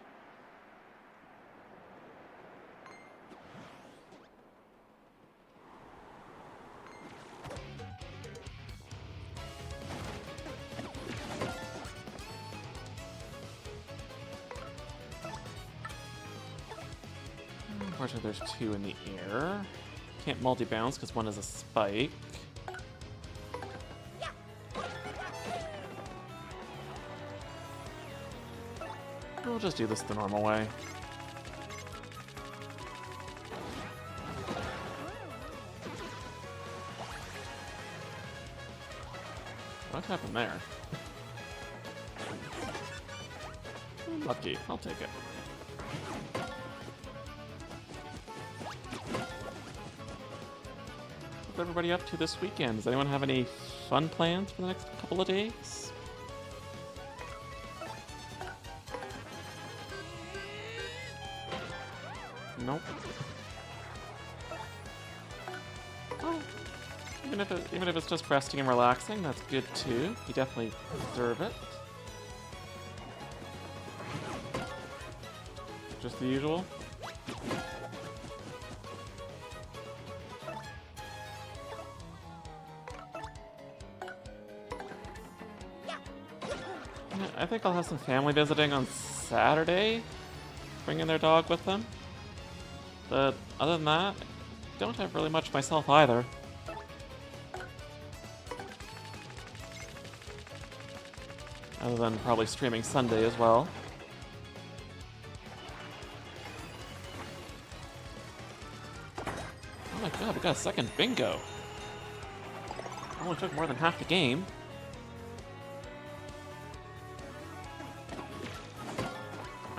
Unfortunately, there's two in the air. Can't multi-bounce because one is a spike. We'll just do this the normal way. What happened there? Lucky, I'll take it. What's everybody up to this weekend? Does anyone have any fun plans for the next couple of days? Nope. Oh, even if it's just resting and relaxing, that's good too. You definitely deserve it. Just the usual. I think I'll have some family visiting on Saturday, bringing their dog with them. But other than that, I don't have really much myself either. Other than probably streaming Sunday as well. Oh my god, we got a second bingo. Only took more than half the game.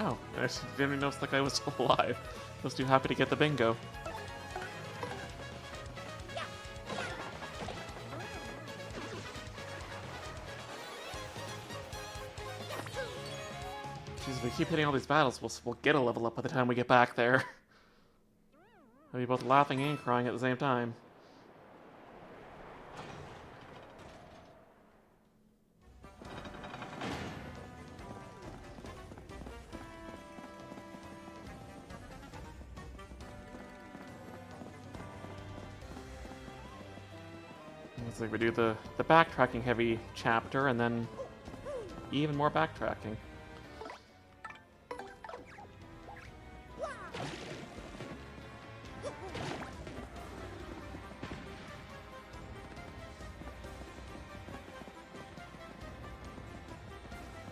Oh, I actually didn't even notice the guy was still alive. I was too happy to get the bingo. Jeez, if we keep hitting all these battles, we'll get a level up by the time we get back there. I'll be both laughing and crying at the same time. Looks like we do the backtracking heavy chapter and then even more backtracking.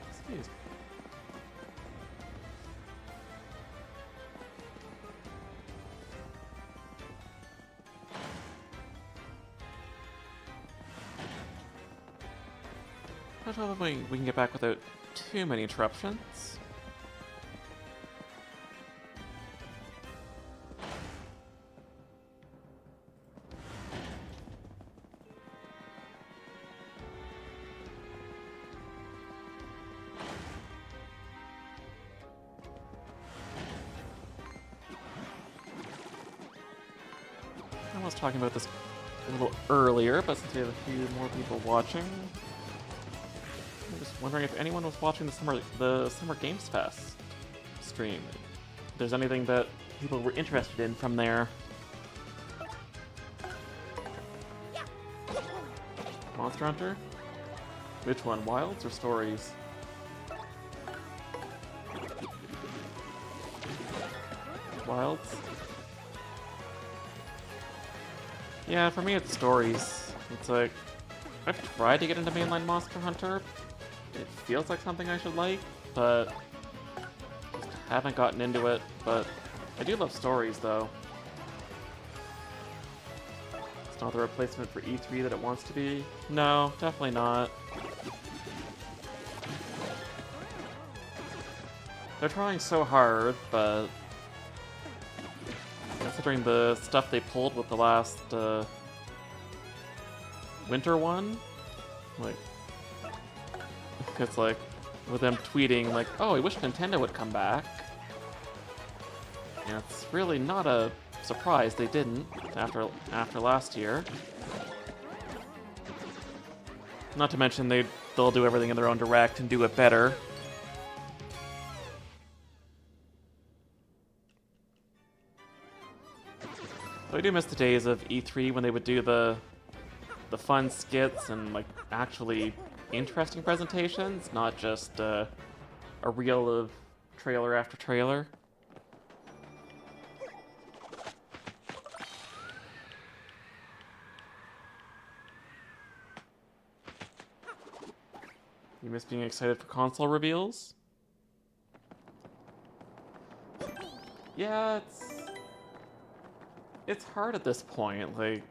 Excuse me. Hopefully we can get back without too many interruptions. I was talking about this a little earlier, but since we have a few more people watching, I'm just wondering if anyone was watching the Summer Games Fest stream. If there's anything that people were interested in from there. Monster Hunter? Which one, Wilds or Stories? Wilds? Yeah, for me it's Stories. It's like, I've tried to get into mainline Monster Hunter. It feels like something I should like, but Haven't gotten into it, but I do love stories, though. It's not the replacement for E3 that it wants to be. No, definitely not. They're trying so hard, but considering the stuff they pulled with the last winter one, like, it's like with them tweeting like, "Oh, I wish Nintendo would come back." Yeah, it's really not a surprise they didn't after last year. Not to mention they'll do everything in their own direct and do it better. But I do miss the days of E3 when they would do the fun skits and like actually interesting presentations, not just a reel of trailer after trailer. You miss being excited for console reveals? Yeah, it's hard at this point. Like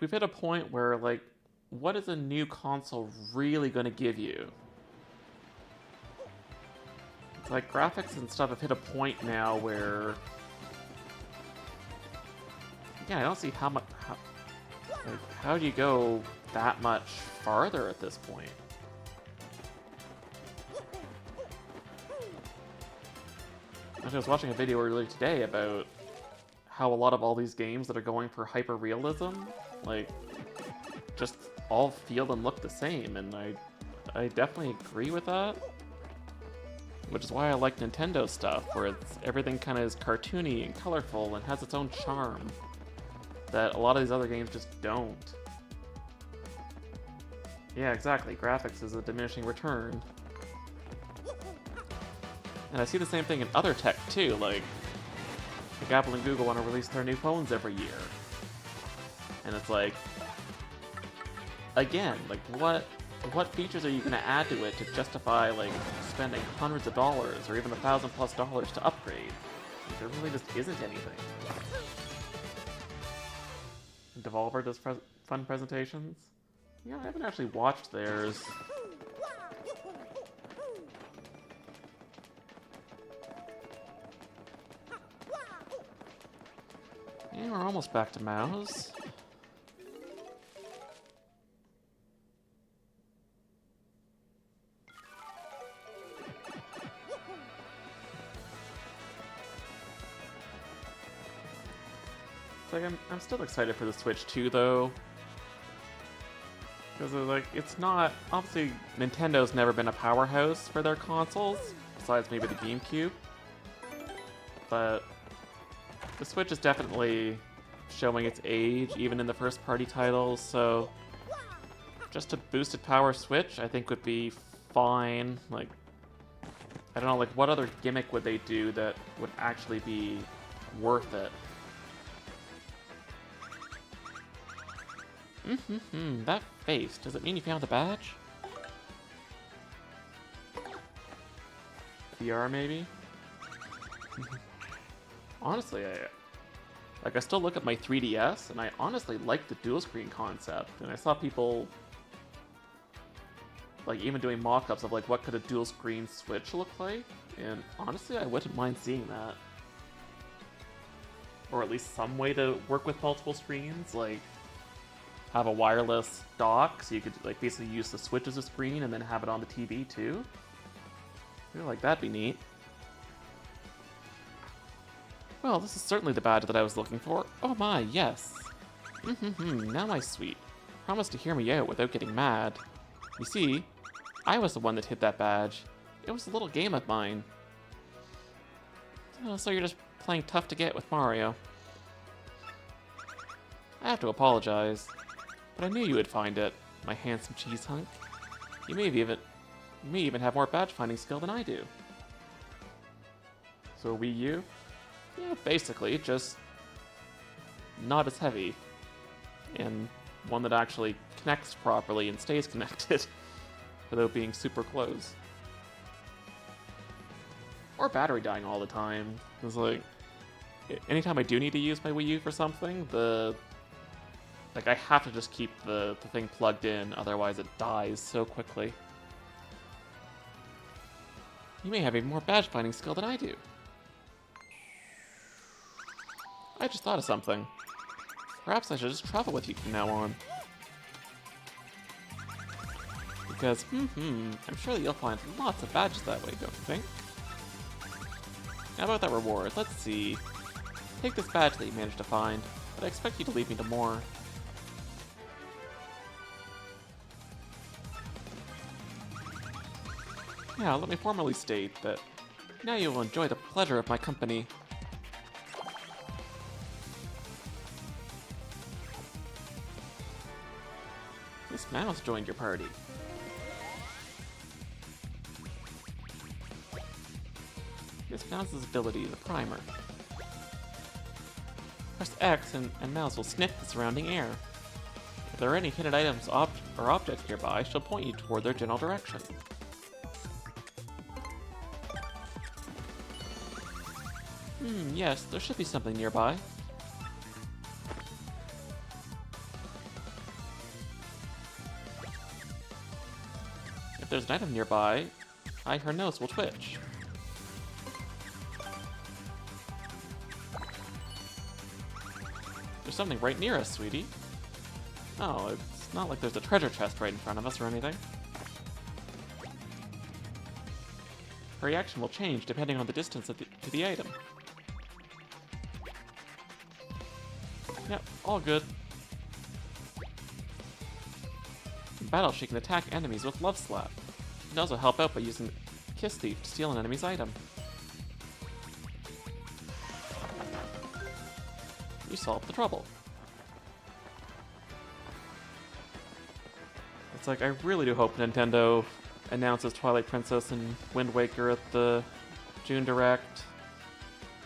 we've hit a point where like, what is a new console really going to give you? It's like graphics and stuff have hit a point now where, yeah, I don't see how do you go that much farther at this point? I was watching a video earlier today about how a lot of all these games that are going for hyper-realism, like, just all feel and look the same, and I definitely agree with that. Which is why I like Nintendo stuff, where everything kind of is cartoony and colorful and has its own charm that a lot of these other games just don't. Yeah, exactly. Graphics is a diminishing return. And I see the same thing in other tech too, like Apple and Google want to release their new phones every year. And it's like, again, like what features are you going to add to it to justify like spending hundreds of dollars or even $1,000+ to upgrade? Like, there really just isn't anything. And Devolver does fun presentations. Yeah, I haven't actually watched theirs. Yeah, we're almost back to Mouse. Like I'm still excited for the Switch 2 though. Because like it's not, obviously Nintendo's never been a powerhouse for their consoles, besides maybe the GameCube. But the Switch is definitely showing its age, even in the first-party titles, so just a boosted power Switch, I think would be fine. Like, I don't know, like, what other gimmick would they do that would actually be worth it? That face, does it mean you found the badge? VR, maybe? Honestly, I still look at my 3DS, and I honestly like the dual screen concept. And I saw people, like, even doing mock-ups of, like, what could a dual screen Switch look like? And honestly, I wouldn't mind seeing that. Or at least some way to work with multiple screens, like, have a wireless dock, so you could, like, basically use the Switch as a screen and then have it on the TV, too. I feel like that'd be neat. Well, this is certainly the badge that I was looking for. Oh my, yes. Now my sweet. Promise to hear me out without getting mad. You see, I was the one that hid that badge. It was a little game of mine. Oh, so you're just playing tough to get with Mario. I have to apologize, but I knew you would find it, my handsome cheese hunk. You may even have more badge finding skill than I do. So Wii U? Yeah, basically, just not as heavy. And one that actually connects properly and stays connected without being super close. Or battery dying all the time. Because, like, anytime I do need to use my Wii U for something, I have to just keep the thing plugged in, otherwise it dies so quickly. You may have a more badge finding skill than I do. I just thought of something. Perhaps I should just travel with you from now on. Because, I'm sure that you'll find lots of badges that way, don't you think? How about that reward? Let's see. Take this badge that you managed to find, but I expect you to lead me to more. Now, let me formally state that now you will enjoy the pleasure of my company. This mouse joined your party. This mouse's ability, the primer. Press X and mouse will sniff the surrounding air. If there are any hidden items or objects nearby, she'll point you toward their general direction. Yes, there should be something nearby. If there's an item nearby, her nose will twitch. There's something right near us, sweetie. Oh, it's not like there's a treasure chest right in front of us or anything. Her reaction will change depending on the distance to the item. Yep, all good. In battle, she can attack enemies with Love Slap. She can also help out by using Kiss Thief to steal an enemy's item. You solved the trouble. It's like, I really do hope Nintendo announces Twilight Princess and Wind Waker at the June Direct.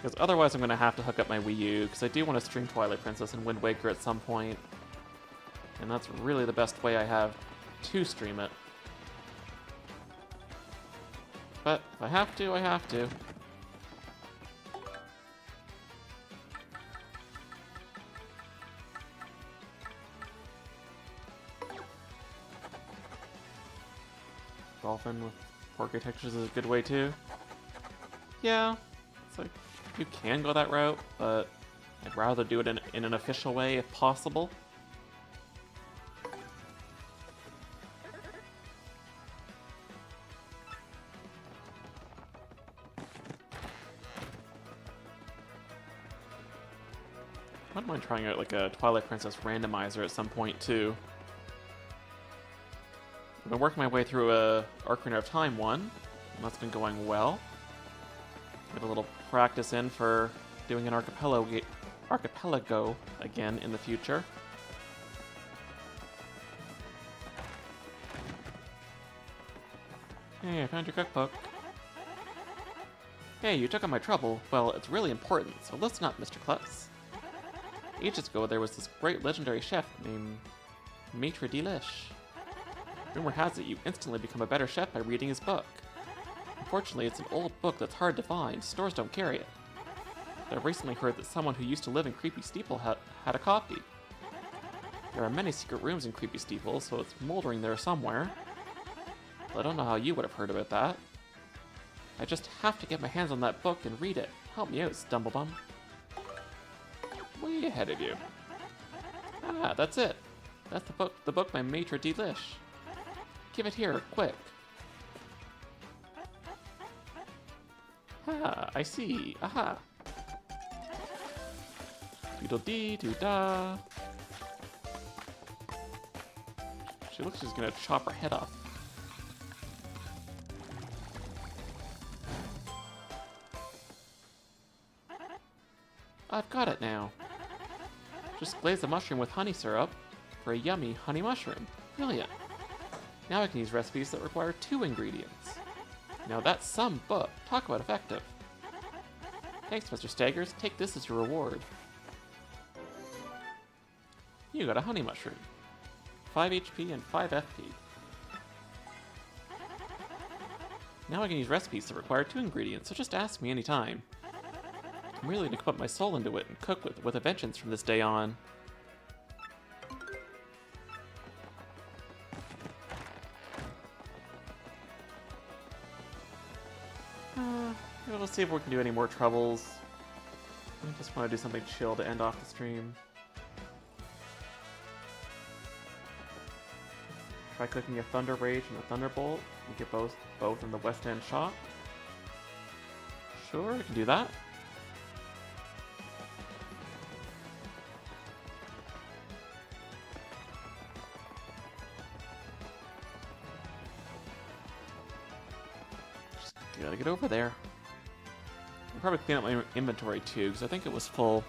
Because otherwise I'm going to have to hook up my Wii U, because I do want to stream Twilight Princess and Wind Waker at some point. And that's really the best way I have to stream it. But if I have to, I have to. Dolphin with portrait textures is a good way too. Yeah, it's like, you can go that route, but I'd rather do it in an official way if possible. I wouldn't mind trying out like a Twilight Princess randomizer at some point too. I've been working my way through a Ocarina of Time one, and that's been going well. Get a little practice in for doing an archipelago again in the future. Hey, I found your cookbook. Hey, you took on my trouble. Well, it's really important, so listen up, Mr. Klutz. Ages ago, there was this great legendary chef named Maitre Delish. Rumor has it you instantly become a better chef by reading his book. Unfortunately, it's an old book that's hard to find. Stores don't carry it. But I've recently heard that someone who used to live in Creepy Steeple had a copy. There are many secret rooms in Creepy Steeple, so it's moldering there somewhere. But I don't know how you would have heard about that. I just have to get my hands on that book and read it. Help me out, Stumblebum. Way ahead of you. Ah, that's it. That's the book by Maitre Delish. Give it here, quick. Ah, I see. Aha. Doodle-dee-doo-da. She looks like she's gonna chop her head off. I've got it now. Just glaze the mushroom with honey syrup for a yummy honey mushroom. Brilliant. Now I can use recipes that require 2 ingredients. Now that's some book. Talk about effective. Thanks, Mr. Staggers. Take this as your reward. You got a honey mushroom. 5 HP and 5 FP. Now I can use recipes that require 2 ingredients, so just ask me anytime. I'm really going to put my soul into it and cook with a vengeance from this day on. Let's see if we can do any more troubles. I just want to do something chill to end off the stream. Try cooking a Thunder Rage and a Thunderbolt. You get both in the West End shop. Sure, I can do that. Just gotta get over there. I'll probably clean up my inventory too, because I think it was full.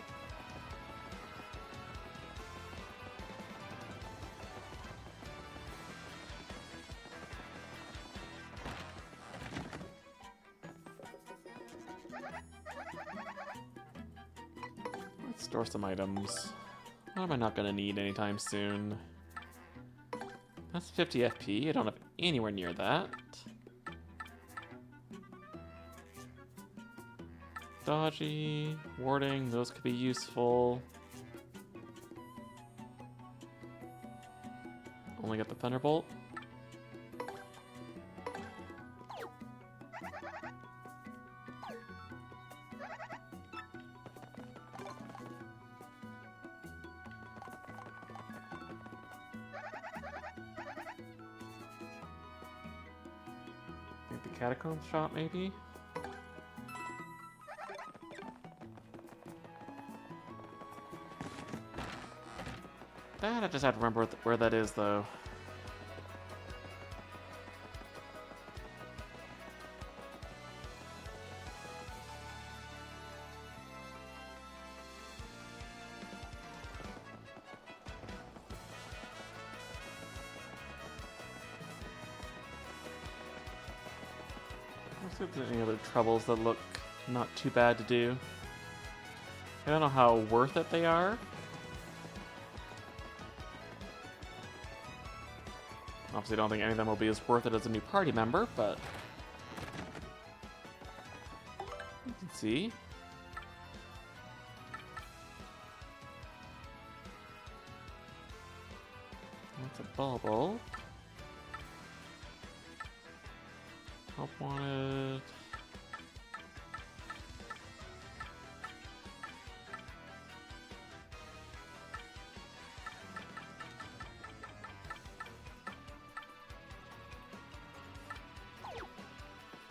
Let's store some items. What am I not gonna need anytime soon? That's 50 FP. I don't have anywhere near that. Dodgy, warding, those could be useful. Only got the Thunderbolt. I think the Catacomb shop, maybe? I just have to remember where that is, though. Let's see if there's any other troubles that look not too bad to do. I don't know how worth it they are. Obviously, I don't think any of them will be as worth it as a new party member, but you can see. That's a bubble. Help wanted.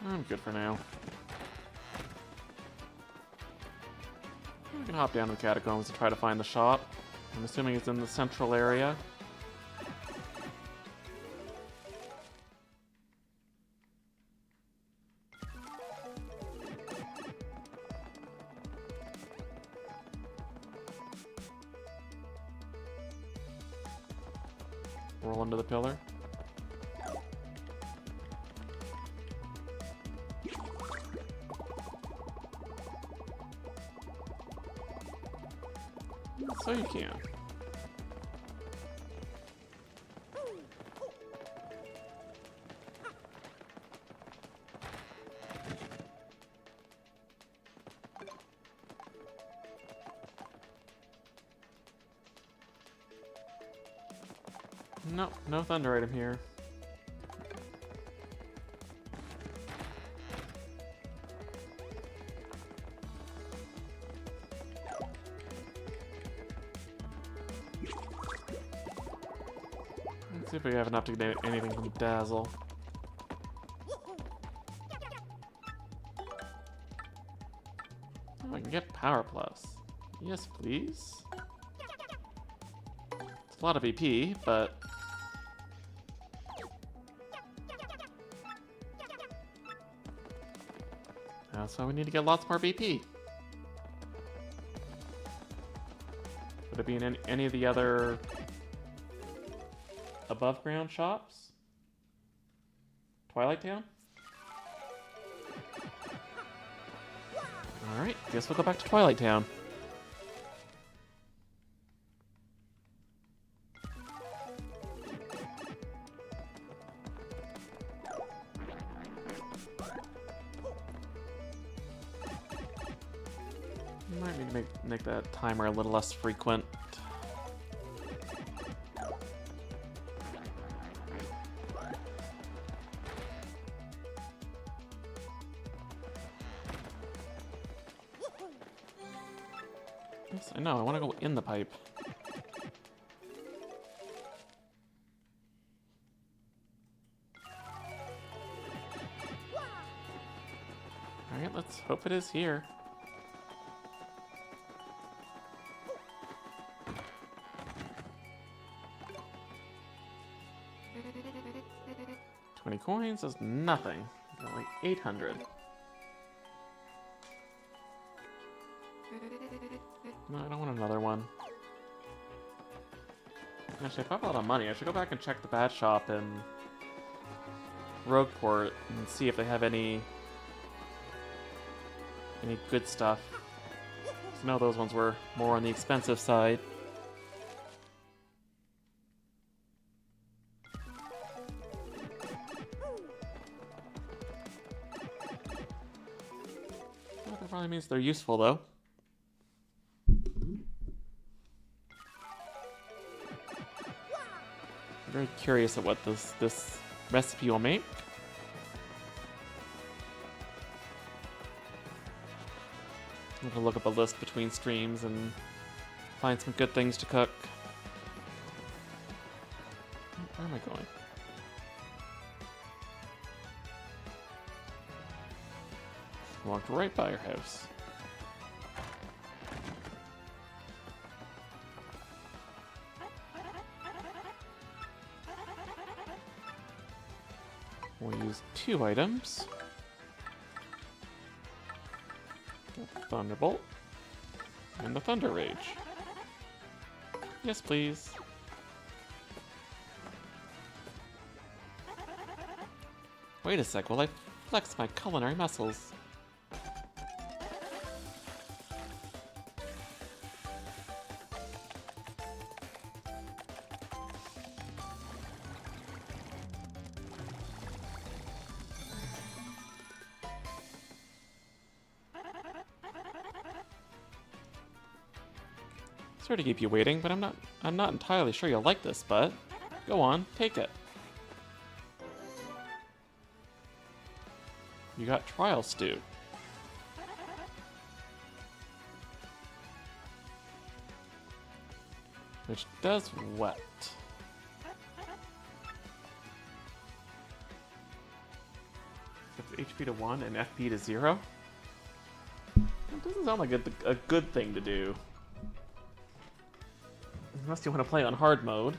I'm good for now. We can hop down to the catacombs and try to find the shop. I'm assuming it's in the central area. Roll into the pillar. So you can. Nope, no thunder item here. Let's see if we have enough to get anything from Dazzle. Oh, I can get Power Plus. Yes, please. It's a lot of BP, but... that's why we need to get lots more BP. Would it be in any of the other above ground shops? Twilight Town? Alright, guess we'll go back to Twilight Town. Might need to make that timer a little less frequent. Yes, I know, I want to go in the pipe. Alright, let's hope it is here. $20 is nothing. Got like 800. No, I don't want another one. Actually, if I have a lot of money, I should go back and check the bat shop in Rogueport and see if they have any good stuff. I know those ones were more on the expensive side. Well, that probably means they're useful, though. I'm very curious at what this recipe will make. I'm gonna look up a list between streams and find some good things to cook. Where am I going? Walked right by your house. We'll use 2 items. The Thunderbolt and the Thunder Rage. Yes, please. Wait a sec, while I flex my culinary muscles. Sorry to keep you waiting, but I'm not entirely sure you'll like this, but go on, take it. You got trial stew. Which does what? It's HP to 1 and FP to 0? That doesn't sound like a good thing to do. Unless you want to play on hard mode.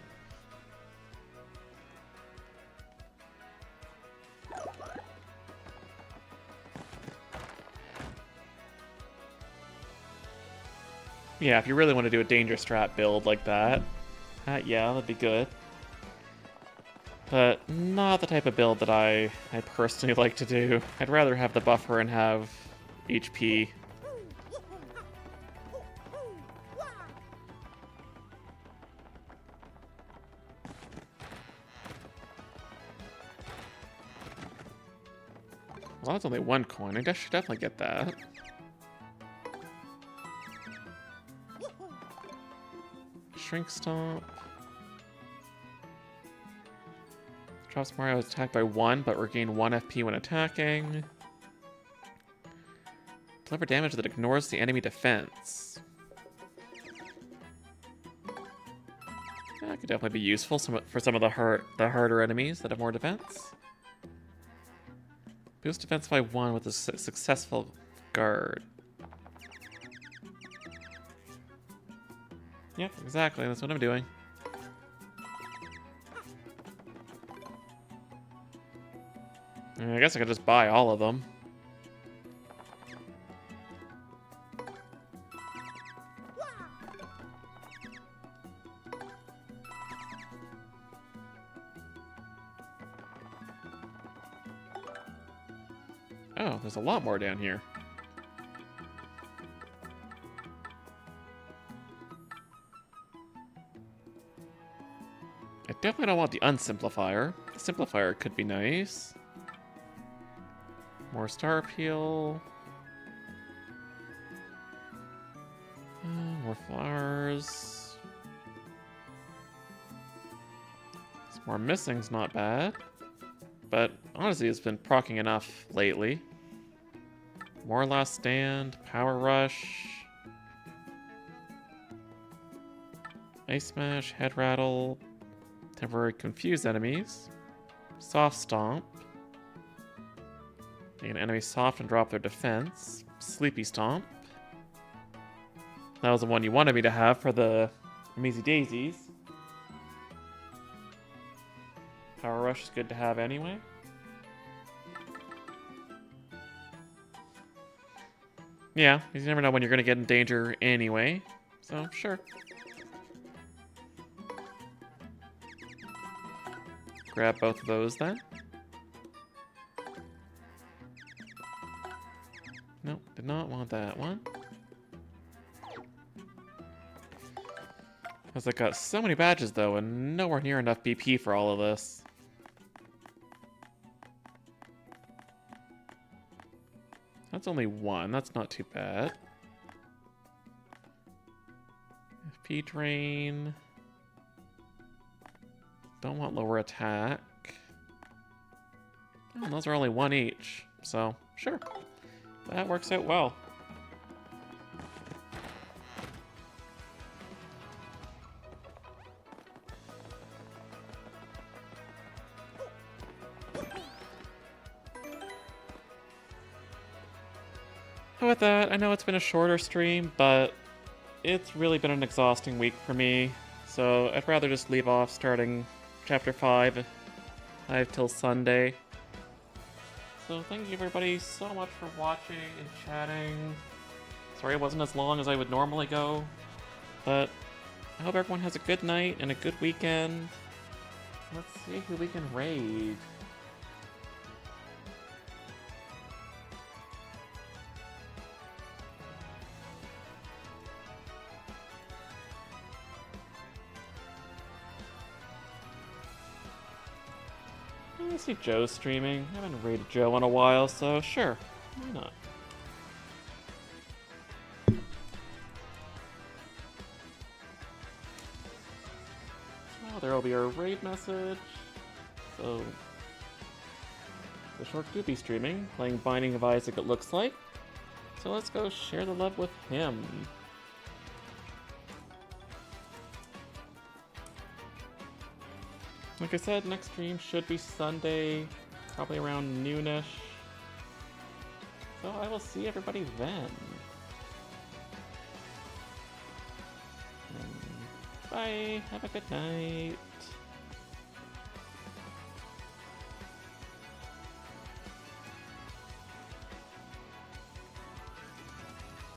Yeah, if you really want to do a danger strat build like that, yeah, that'd be good. But not the type of build that I personally like to do. I'd rather have the buffer and have HP. Well, that's only 1 coin. I should definitely get that. Shrink Stomp. Drops Mario's attack by 1, but regain 1 FP when attacking. Deliver damage that ignores the enemy defense. That could definitely be useful for some of the harder enemies that have more defense. Boost defense by 1 with a successful guard. Yep, exactly. That's what I'm doing. I guess I could just buy all of them. Oh, there's a lot more down here. I definitely don't want the unsimplifier. The simplifier could be nice. More star appeal. more flowers. Some more missing's not bad. But honestly, it's been proccing enough lately. More Last Stand, Power Rush, Ice Smash, Head Rattle, Temporary Confuse Enemies, Soft Stomp, make an enemy soft and drop their defense, Sleepy Stomp. That was the one you wanted me to have for the Amazing Daisies. Power Rush is good to have anyway. Yeah, you never know when you're going to get in danger anyway, so sure. Grab both of those then. Nope, did not want that one. Because I got so many badges though, and nowhere near enough BP for all of this. That's only one, that's not too bad. FP drain. Don't want lower attack. Oh, those are only one each, so sure. That works out well. With that, I know it's been a shorter stream, but it's really been an exhausting week for me, so I'd rather just leave off starting Chapter 5. I have till Sunday. So thank you everybody so much for watching and chatting. Sorry it wasn't as long as I would normally go, but I hope everyone has a good night and a good weekend. Let's see who we can raid. I see Joe streaming. I haven't raided Joe in a while, so sure, why not? Well, there will be our raid message. So, the short Goopy streaming, playing Binding of Isaac it looks like. So let's go share the love with him. Like I said, next stream should be Sunday, probably around noonish. So I will see everybody then. Bye, have a good night.